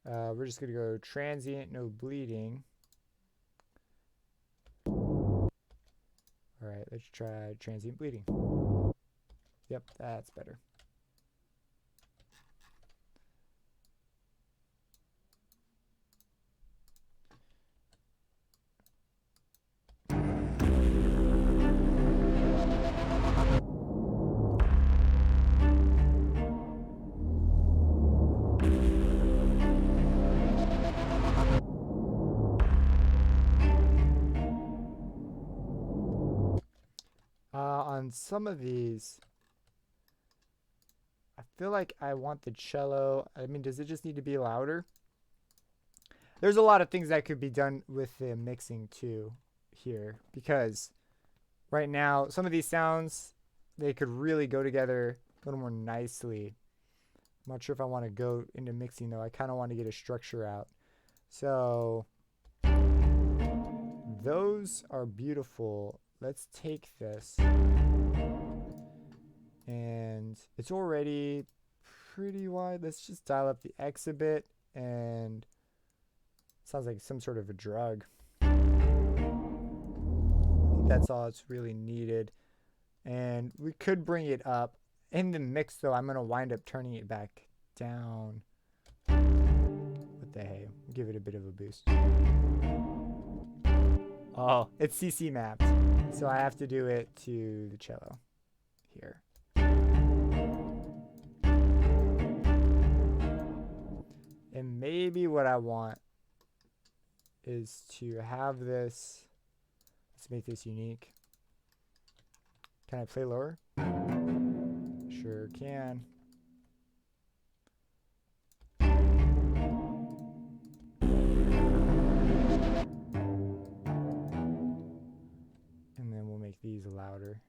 We're just going to go transient, no bleeding. All right, let's try transient bleeding. Yep, that's better. On some of these, I feel like I want the cello. I mean, does it just need to be louder? There's a lot of things that could be done with the mixing too here, because right now some of these sounds, they could really go together a little more nicely. I'm not sure if I want to go into mixing though. I kind of want to get a structure out. So those are beautiful. Let's take this. And it's already pretty wide. Let's just dial up the X a bit, and it sounds like some sort of a drug. I think that's all it's really needed. And we could bring it up. In the mix though, I'm gonna wind up turning it back down. What the hey? Give it a bit of a boost. Oh, it's CC mapped. So I have to do it to the cello here. And maybe what I want is to have this. Let's make this unique. Can I play lower? Sure can. And then we'll make these louder.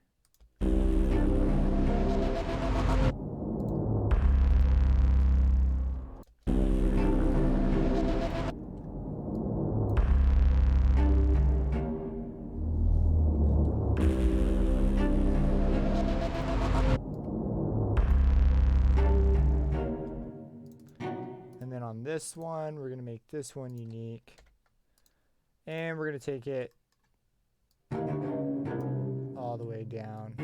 On this one, we're going to make this one unique, and we're going to take it all the way down,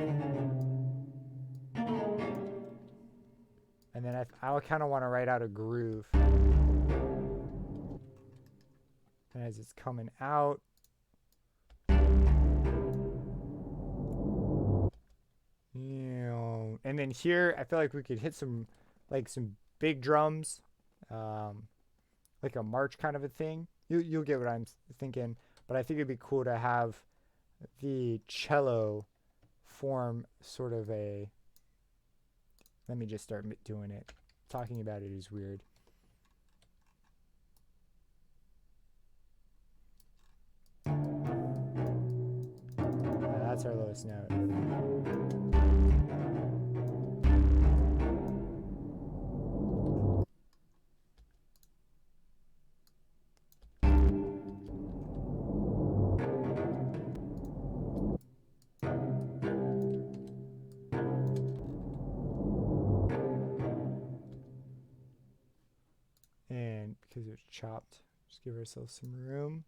and then I kind of want to write out a groove, and as it's coming out, and then here I feel like we could hit some big drums. Like a march kind of a thing. You'll get what I'm thinking, but I think it'd be cool to have the cello form sort of a... Let me just start doing it. Talking about it is weird. that's our lowest note. And because it was chopped, just give ourselves some room.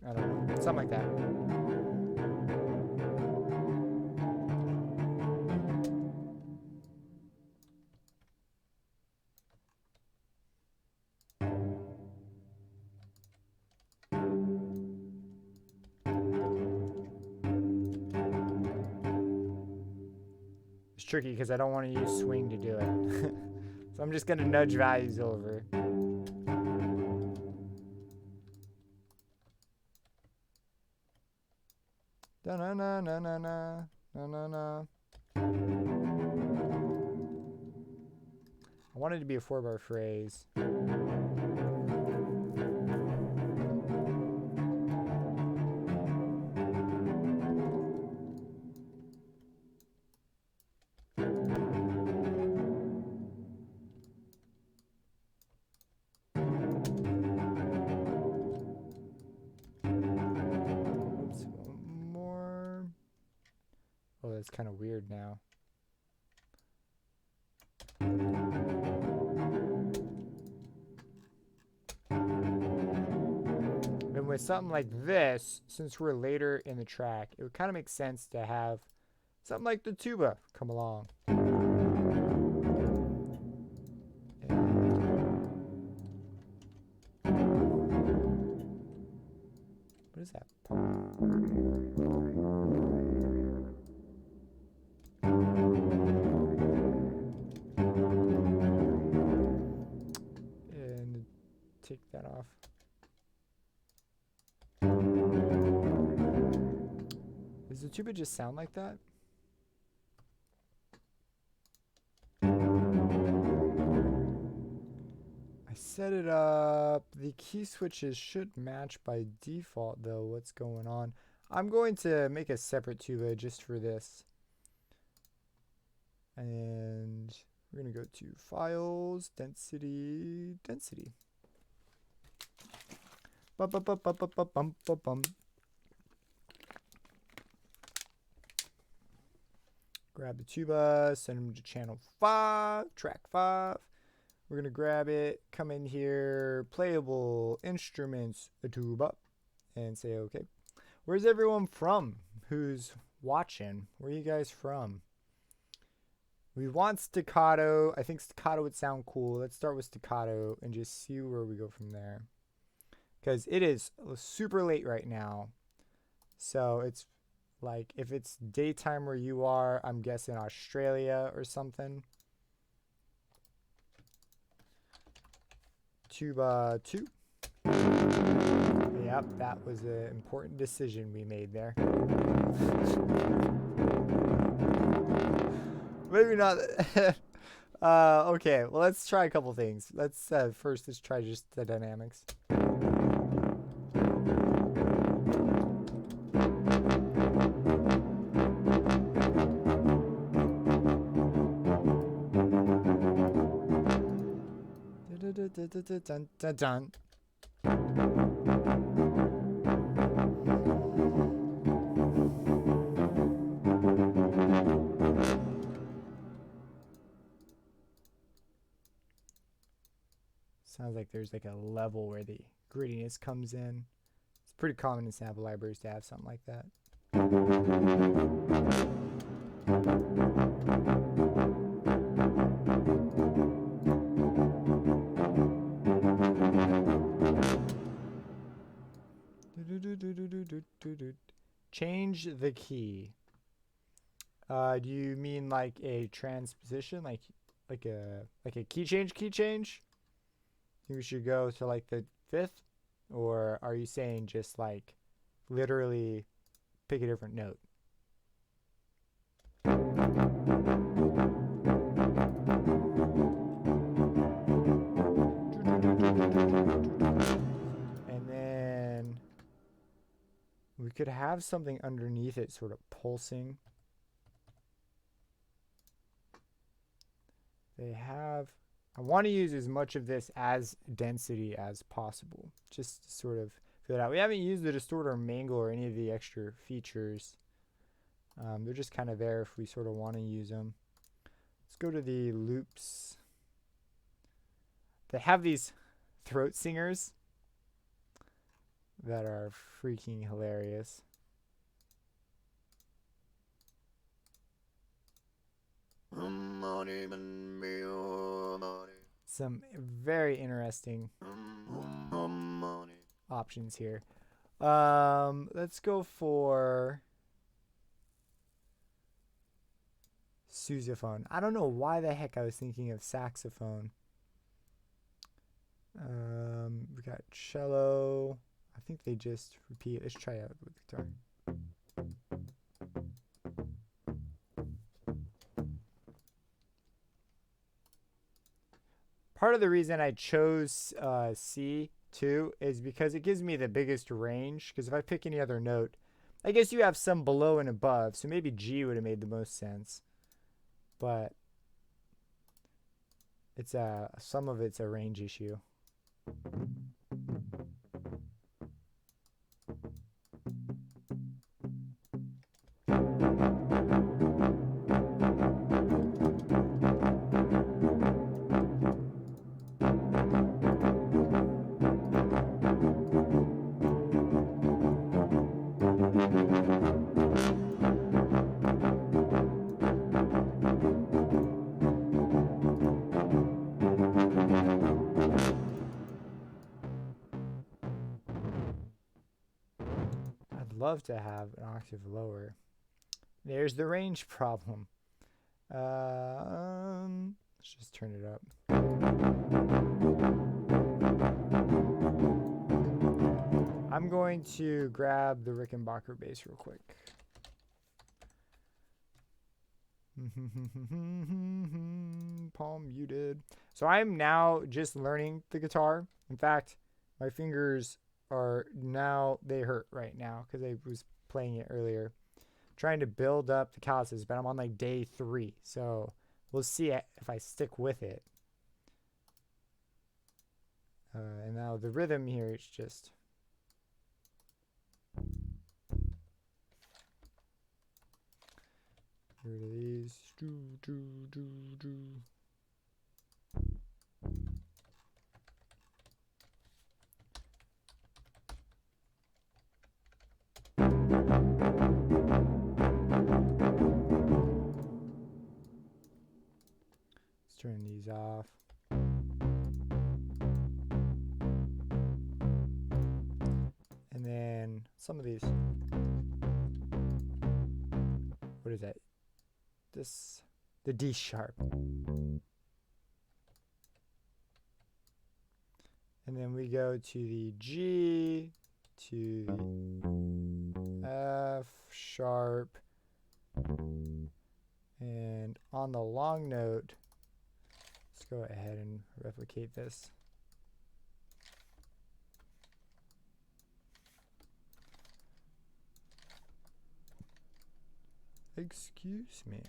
I don't know, something like that. It's tricky because I don't want to use swing to do it. So I'm just going to nudge values over. Da-na-na-na-na-na. Na-na-na. I want it to be a 4-bar phrase. Oops, one more. Oh, that's kind of weird now. And with something like this, since we're later in the track, it would kind of make sense to have something like the tuba come along. What is that? And take that off. Does the tuba just sound like that? I set it up. The key switches should match by default though. What's going on? I'm going to make a separate tuba just for this. And we're going to go to Files, Density. Bum. Grab the tuba, send them to channel 5, track 5. We're going to grab it, come in here, playable instruments, a tuba, and say okay. Where's everyone from who's watching? Where are you guys from? We want staccato. I think staccato would sound cool. Let's start with staccato and just see where we go from there. Because it is super late right now. So it's like if it's daytime where you are, I'm guessing Australia or something. Tuba 2. Yep, that was an important decision we made there. Maybe not. Okay, well, let's try a couple things. Let's first try just the dynamics. Dun, dun, dun. Sounds like there's like a level where the grittiness comes in. It's pretty common in sample libraries to have something like that. Change the key. Do you mean like a transposition, like a key change? Key change? Think we should go to like the fifth, or are you saying just like literally pick a different note? And then we could have something underneath it sort of pulsing. I want to use as much of this as density as possible, just to sort of feel it out. We haven't used the distort or mangle or any of the extra features. They're just kind of there if we sort of want to use them. Let's go to the loops. They have these throat singers that are freaking hilarious. Some very interesting options here. Let's go for sousaphone. I don't know why the heck I was thinking of saxophone. We got cello. I think they just repeat. Let's try out with guitar. Part of the reason I chose C too is because it gives me the biggest range. Because if I pick any other note, I guess you have some below and above, so maybe G would have made the most sense. But it's some of it's a range issue. Love to have an octave lower. There's the range problem. Let's just turn it up. I'm going to grab the Rickenbacker bass real quick. Palm muted. So I'm now just learning the guitar. In fact, my fingers are now, they hurt right now because I was playing it earlier. Trying to build up the calluses, but I'm on like day 3. So we'll see if I stick with it. And now the rhythm here is just... Get rid of these. Let's turn these off. And then some of these. What is that? The D sharp. And then we go to the G, to the F sharp, and on the long note, let's go ahead and replicate this. Excuse me.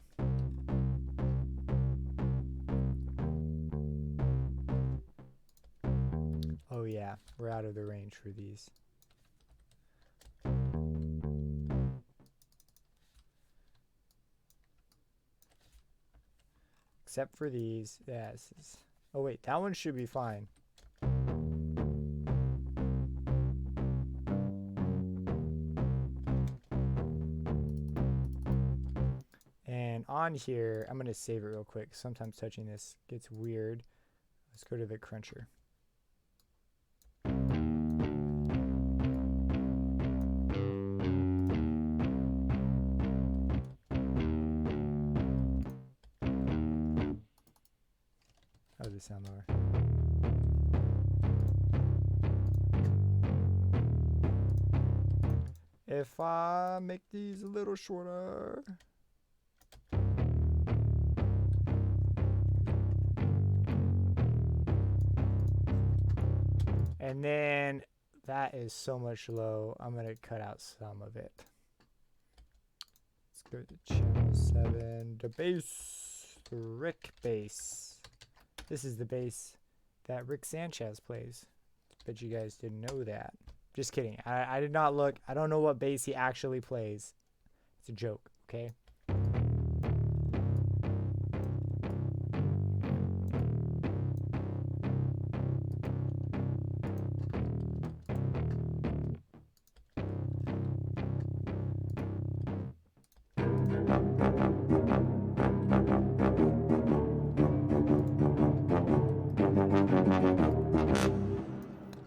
Oh yeah, we're out of the range for these. Except for these. Yeah, this is... Oh wait, that one should be fine. And on here, I'm going to save it real quick. Sometimes touching this gets weird. Let's go to the cruncher. this sound lower. If I make these a little shorter. And then that is so much low. I'm going to cut out some of it. Let's go to channel 7. The bass. The Rick bass. This is the bass that Rick Sanchez plays. Bet you guys didn't know that. Just kidding. I did not look. I don't know what bass he actually plays. It's a joke, okay?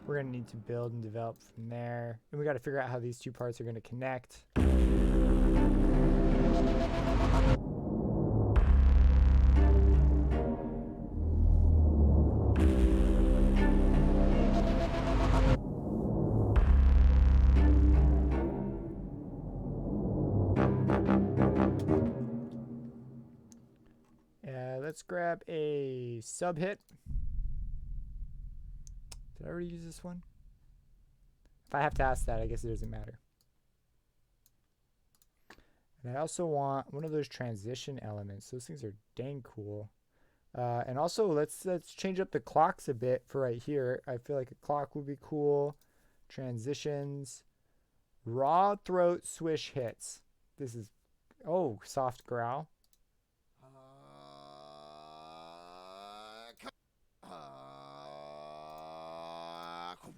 We're going to need to build and develop from there. And we got to figure out how these two parts are going to connect. Let's grab a sub hit. Did I already use this one? If I have to ask that, I guess it doesn't matter. And I also want one of those transition elements. Those things are dang cool. And also, let's change up the clocks a bit for right here. I feel like a clock would be cool. Transitions. Raw throat swish hits. This is, oh, soft growl.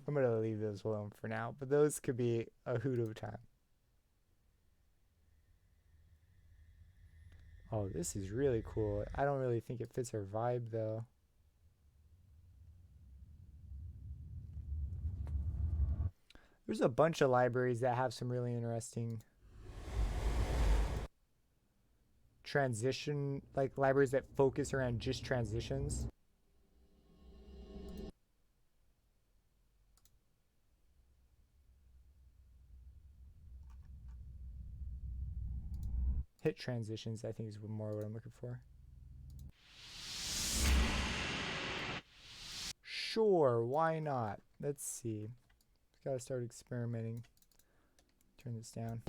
I'm going to leave those alone for now, but those could be a hoot of a time. Oh, this is really cool. I don't really think it fits our vibe, though. There's a bunch of libraries that have some really interesting transition, like libraries that focus around just transitions. Hit transitions, I think, is more what I'm looking for. Sure, why not? Let's see. Gotta start experimenting. Turn this down.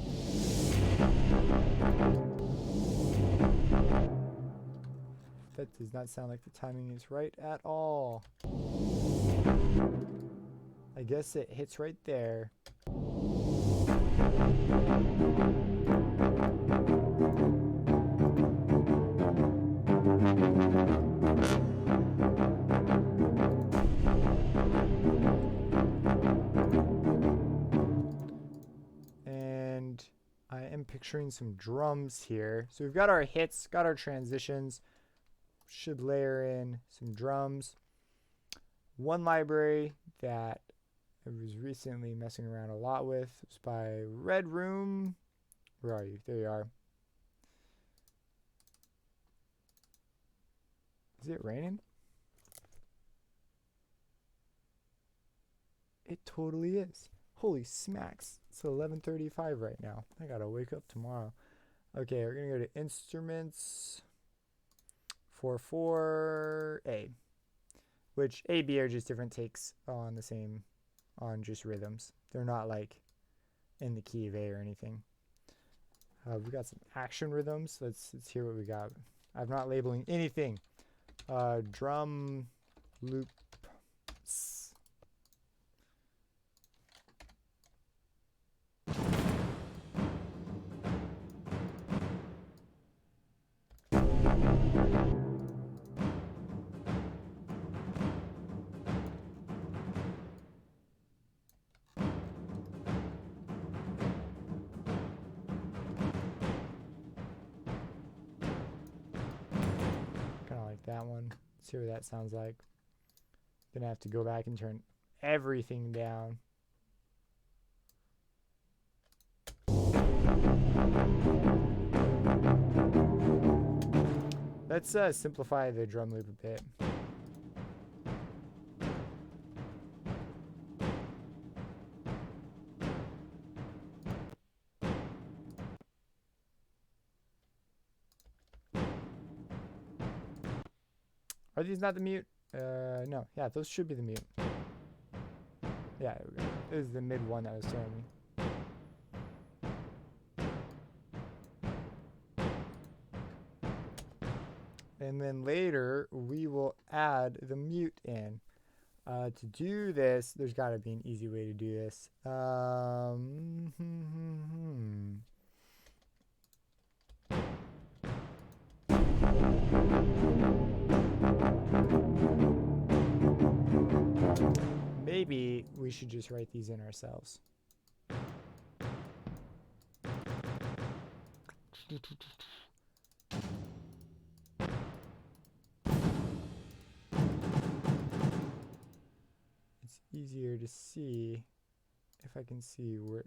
That does not sound like the timing is right at all. I guess it hits right there. And I am picturing some drums here. So we've got our hits, got our transitions. Should layer in some drums. One library that I was recently messing around a lot with was by Red Room. Where are you? There you are. Is it raining? It totally is. Holy smacks. It's 11:35 right now. I gotta wake up tomorrow. Okay, we're gonna go to instruments. 4/4 A, which A, B are just different takes on the same, on just rhythms. They're not like in the key of A or anything. We got some action rhythms. Let's hear what we got. I'm not labeling anything. Drum loop. That one. Let's see what that sounds like. Gonna have to go back and turn everything down. Let's simplify the drum loop a bit. Are these not the mute? No. Yeah, those should be the mute. Yeah, there we go. This is the mid one that was throwing me. And then later, we will add the mute in. To do this, there's got to be an easy way to do this. Maybe we should just write these in ourselves. It's easier to see if I can see where.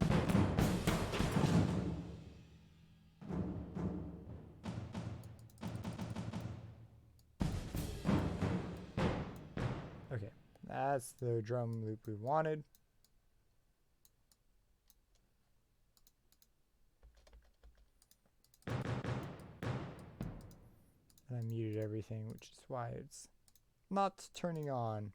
Okay, that's the drum loop we wanted. And I muted everything, which is why it's not turning on.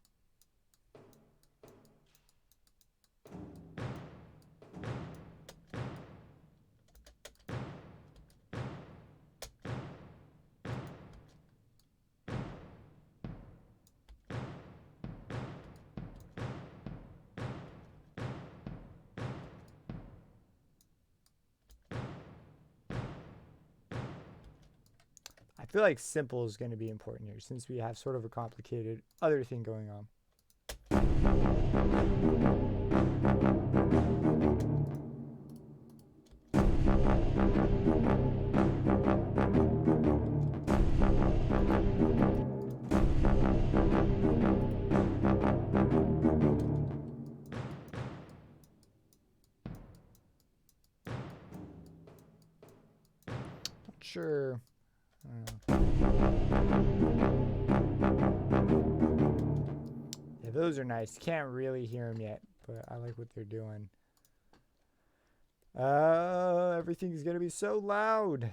I feel like simple is going to be important here since we have sort of a complicated other thing going on. Not sure. Yeah, those are nice. Can't really hear them yet, but I like what they're doing. Everything's gonna be so loud.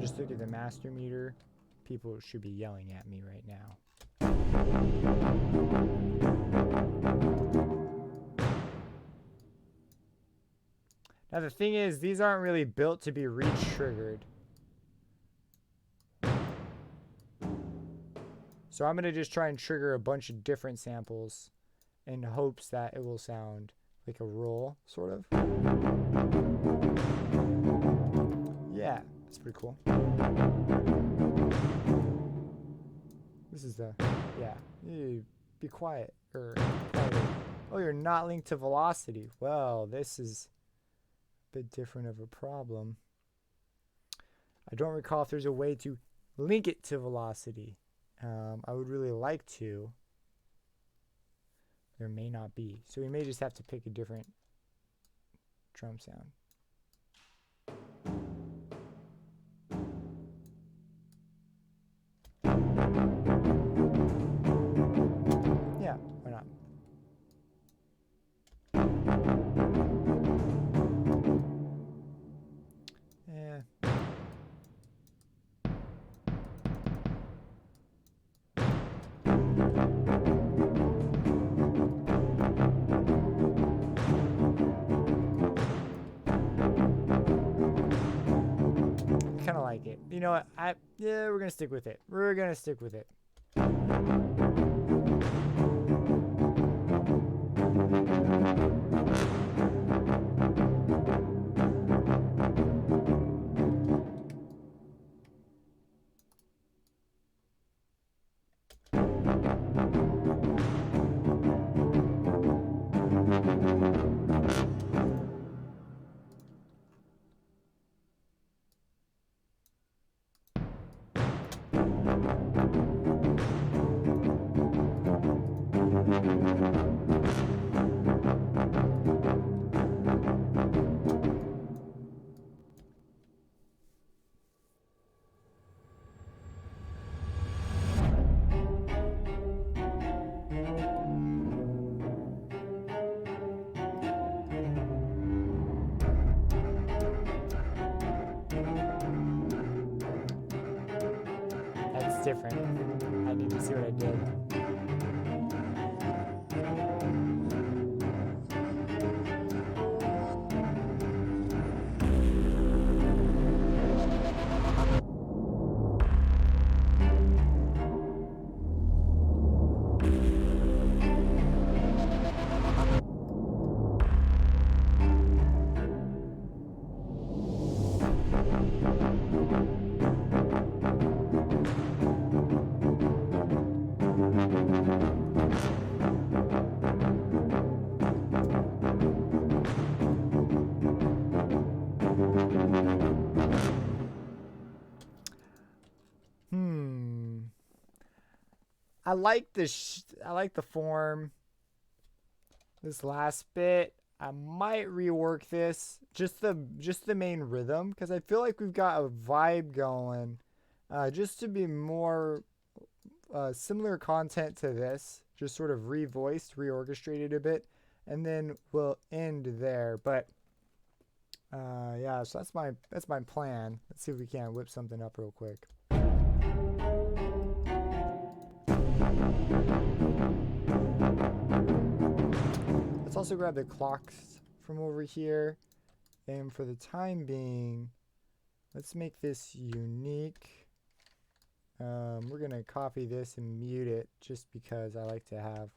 Just look at the master meter. People should be yelling at me right now. Now the thing is, these aren't really built to be reach triggered. So I'm going to just try and trigger a bunch of different samples in hopes that it will sound like a roll, sort of. Yeah, that's pretty cool. This is the, yeah, be quiet, or quieter. Oh, you're not linked to velocity. Well, this is a bit different of a problem. I don't recall if there's a way to link it to velocity. I would really like to. There may not be. So we may just have to pick a different drum sound. Yeah, why not? Yeah. Kind of like it. You know what? Yeah, we're gonna stick with it. We're gonna stick with it. different. I need to see what I did. I like I like the form. This last bit, I might rework this. Just the main rhythm, because I feel like we've got a vibe going. Just to be more similar content to this, just sort of revoiced, reorchestrated a bit, and then we'll end there. But yeah, so that's my plan. Let's see if we can whip something up real quick. Let's also grab the clocks from over here, and for the time being, let's make this unique. We're gonna copy this and mute it just because I like to have.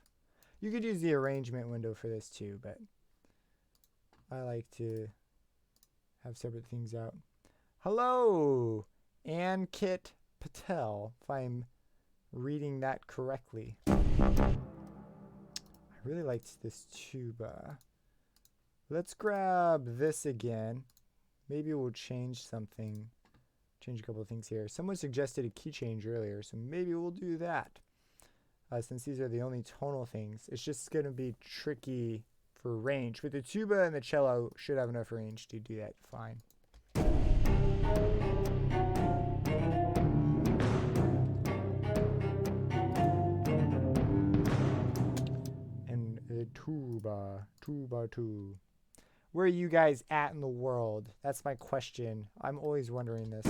You could use the arrangement window for this too, but I like to have separate things out. Hello, Ankit Patel, if I'm reading that correctly. I really liked this tuba. Let's grab this again. Maybe we'll change something. Change a couple of things here. Someone suggested a key change earlier, so maybe we'll do that. Since these are the only tonal things, it's just going to be tricky for range. But the tuba and the cello should have enough range to do that fine. And the tuba, tuba two. Where are you guys at in the world? That's my question. I'm always wondering this.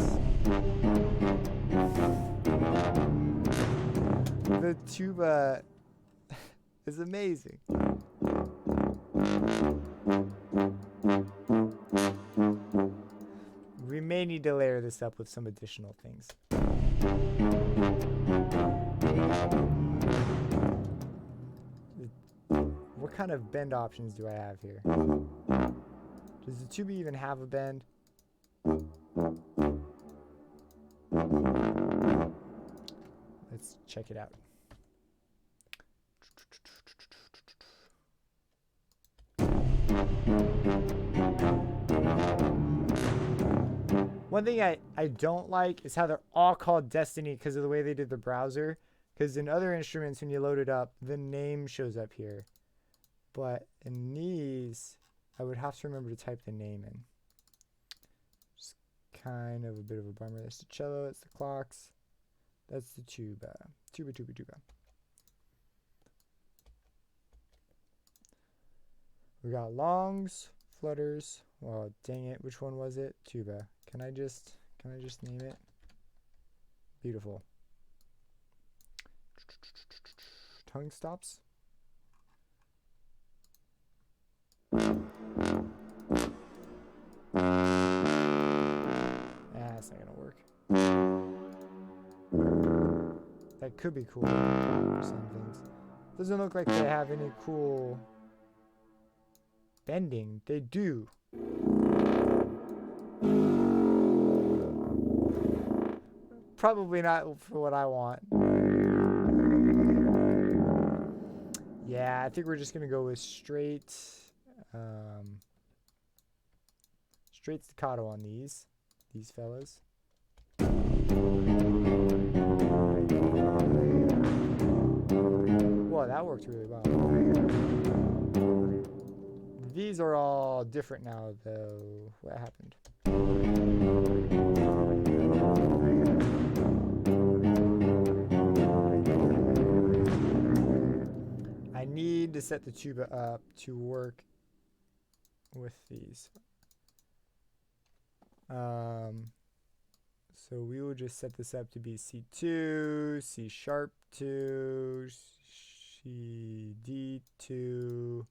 The tuba is amazing. We may need to layer this up with some additional things. What kind of bend options do I have here? Does the tuba even have a bend? Let's check it out. One thing I don't like is how they're all called Destiny because of the way they did the browser. Because in other instruments, when you load it up, the name shows up here. But in these, I would have to remember to type the name in. Just kind of a bit of a bummer. That's the cello, that's the clocks, that's the tuba. Tuba, tuba, tuba. We got longs, flutters. Well, dang it, which one was it? Tuba. Can I just name it? Beautiful. Tongue stops. That's not gonna work. That could be cool for some things. Doesn't look like they have any cool bending. They do. Probably not for what I want. Yeah, I think we're just gonna go with straight staccato on these fellas. Whoa, that worked really well. These are all different now, though. What happened? I need to set the tuba up to work with these. So we will just set this up to be C2, C sharp 2, C D2,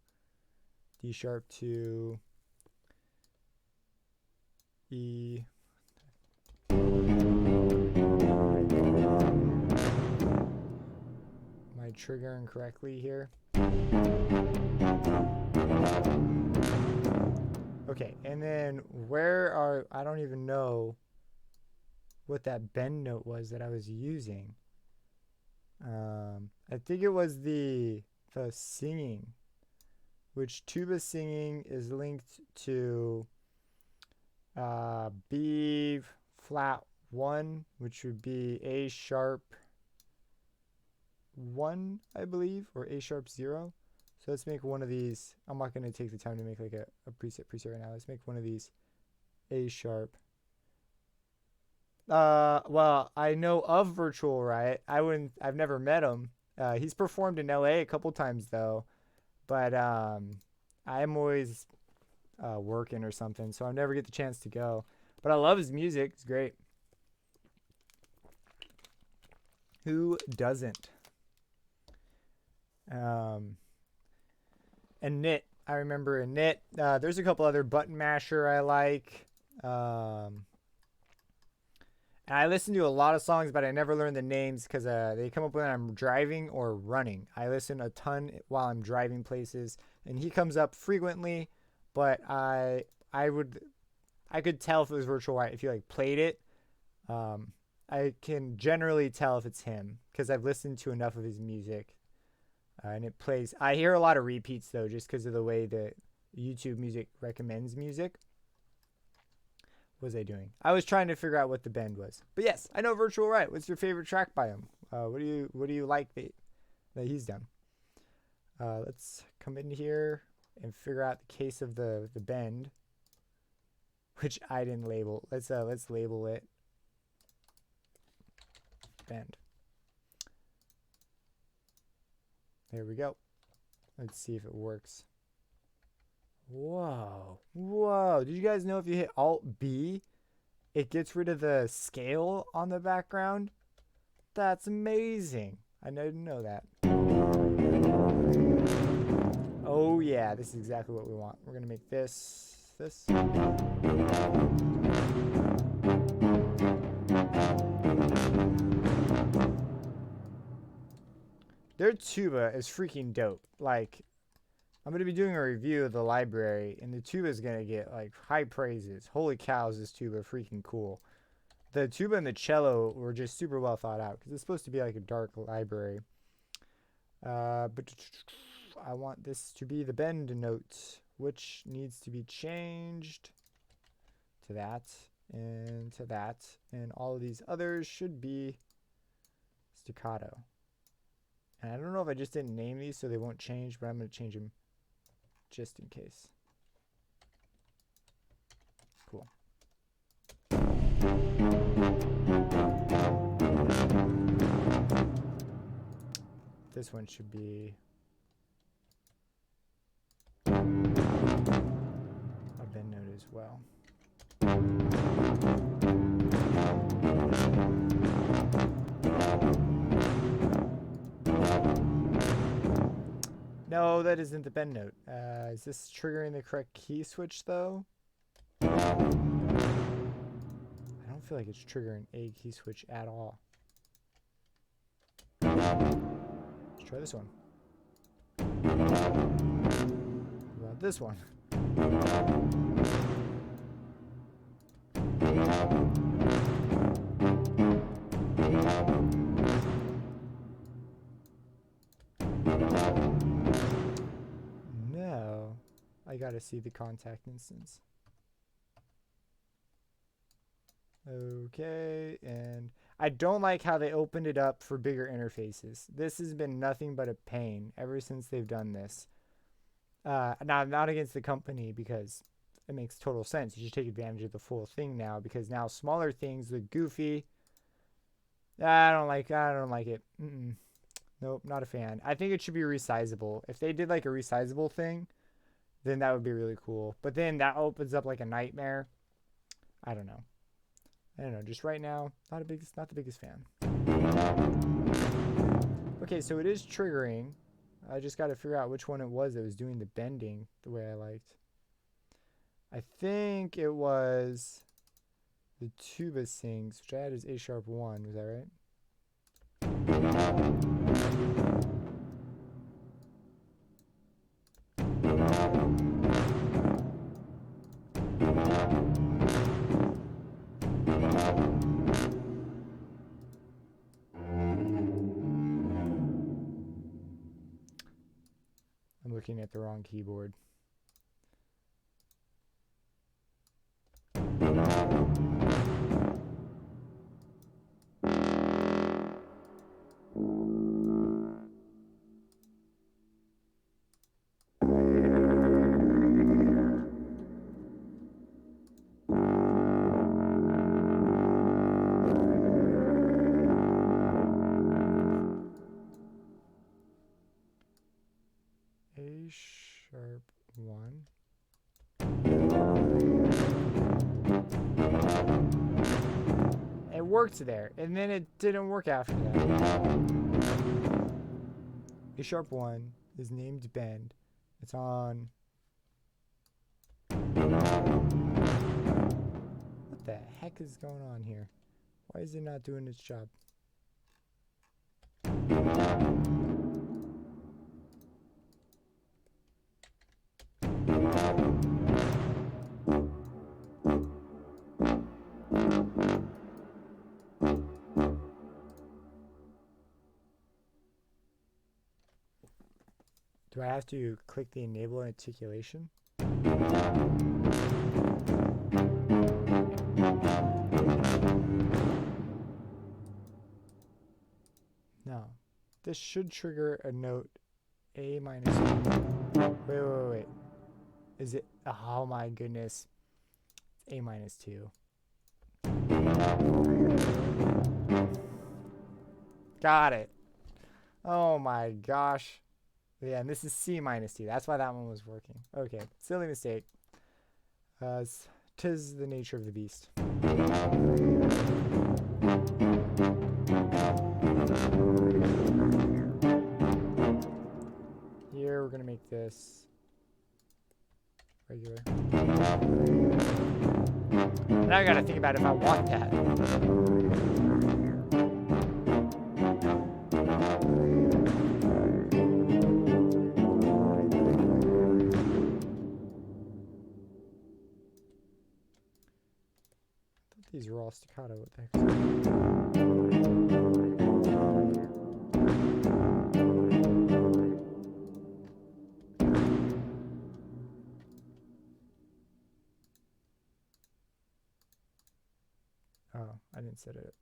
D sharp 2, E. Am I triggering correctly here? Okay, and then I don't even know what that bend note was that I was using. I think it was the singing, which tuba singing is linked to B flat 1, which would be A sharp 1, I believe, or A sharp 0. So let's make one of these. I'm not going to take the time to make like a preset right now. Let's make one of these A sharp. Well, I know of Virtual Riot. I've never met him. He's performed in LA a couple times though, but I'm always working or something, so I never get the chance to go. But I love his music. It's great. Who doesn't? And Knit. I remember a Knit. There's a couple other Button Masher I like. And I listen to a lot of songs, but I never learn the names because they come up when I'm driving or running. I listen a ton while I'm driving places, and he comes up frequently. But I could tell if it was Virtual Riot if you like played it. I can generally tell if it's him because I've listened to enough of his music, and it plays. I hear a lot of repeats though, just because of the way that YouTube Music recommends music. What was I doing? I was trying to figure out what the bend was. But yes, I know Virtual Riot. What's your favorite track by him? What do you like that he's done? Let's come in here and figure out the case of the bend, which I didn't label. Let's label it bend. There we go. Let's see if it works. Whoa. Did you guys know if you hit Alt B, it gets rid of the scale on the background? That's amazing. I didn't know that. Oh yeah, this is exactly what we want. We're gonna make this. Their tuba is freaking dope. Like, I'm going to be doing a review of the library, and the tuba is going to get, like, high praises. Holy cows, this tuba freaking cool. The tuba and the cello were just super well thought out, because it's supposed to be, like, a dark library. But I want this to be the bend note, which needs to be changed to that, and to that. And all of these others should be staccato. And I don't know if I just didn't name these so they won't change, but I'm going to change them just in case. Cool. This one should be a bend note as well. No, that isn't the bend note. Is this triggering the correct key switch though? I don't feel like it's triggering a key switch at all. Let's try this one. What about this one? No, I gotta see the contact instance. Okay, and I don't like how they opened it up for bigger interfaces. This has been nothing but a pain ever since they've done this. Now, I'm not against the company because it makes total sense. You should take advantage of the full thing now because now smaller things look goofy. I don't like it. Nope, not a fan. I think it should be resizable. If they did like a resizable thing, then that would be really cool. But then that opens up like a nightmare. I don't know. I don't know, just right now, not the biggest fan. Okay, so it is triggering. I just got to figure out which one it was that was doing the bending the way I liked. I think it was the tuba sings, which I had as A sharp 1. Was that right? I'm looking at the wrong keyboard. A sharp 1. It worked there, and then it didn't work after that. A sharp 1 is named bend. It's on. What the heck is going on here? Why is it not doing its job? Do I have to click the enable articulation? No. This should trigger a note A minus 2. Wait. Is it? Oh my goodness. It's A minus 2. Got it. Oh my gosh. Yeah, and this is C minus 2. That's why that one was working. Okay, silly mistake. 'Tis the nature of the beast. Here, we're going to make this regular. Now I got to think about if I want that. These are all staccato. What the heck is that? Oh, I didn't set it up.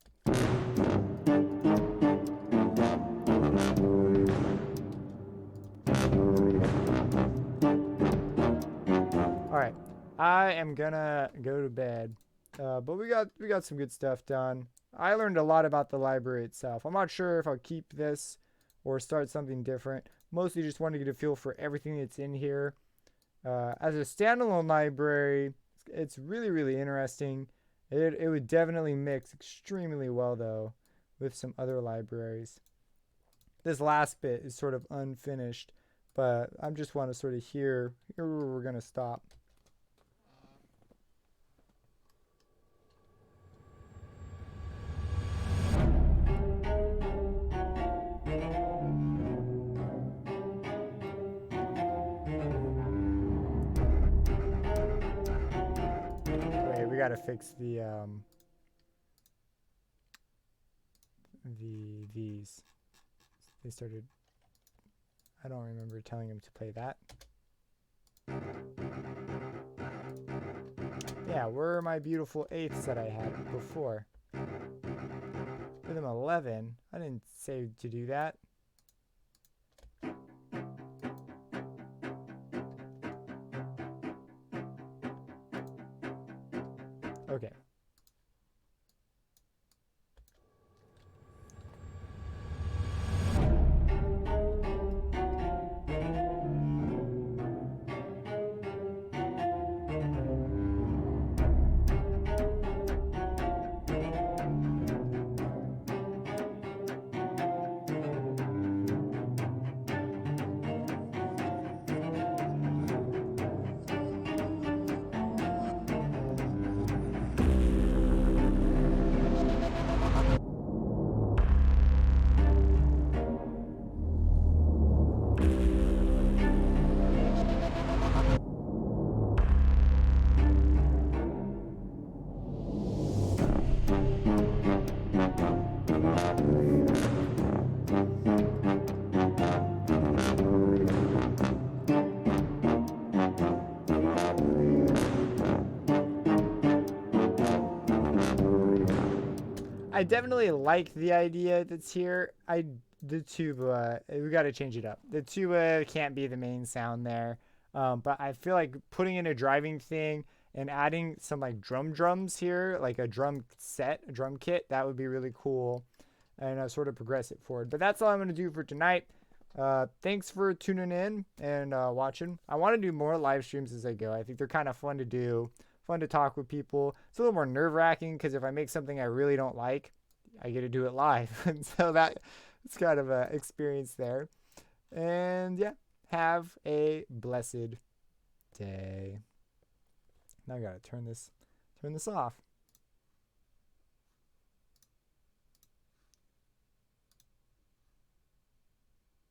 Alright, I am gonna go to bed. But we got some good stuff done. I learned a lot about the library itself. I'm not sure if I'll keep this or start something different. Mostly just wanted to get a feel for everything that's in here. As a standalone library, it's really, really interesting. It would definitely mix extremely well, though, with some other libraries. This last bit is sort of unfinished, but I just want to sort of hear where we're going to stop. We gotta fix these. They started. I don't remember telling them to play that. Yeah, where are my beautiful eighths that I had before? Rhythm 11. I didn't say to do that. Okay. I definitely like the idea that's here. The tuba, we got to change it up. The tuba can't be the main sound there. But I feel like putting in a driving thing and adding some like drums here, like a drum set, a drum kit, that would be really cool and sort of progress it forward. But that's all I'm going to do for tonight. Thanks for tuning in and watching. I want to do more live streams as I go. I think they're kind of fun to do, fun to talk with people. It's a little more nerve wracking because if I make something I really don't like, I get to do it live. And so it's kind of an experience there. And yeah, have a blessed day. Now I gotta turn this off.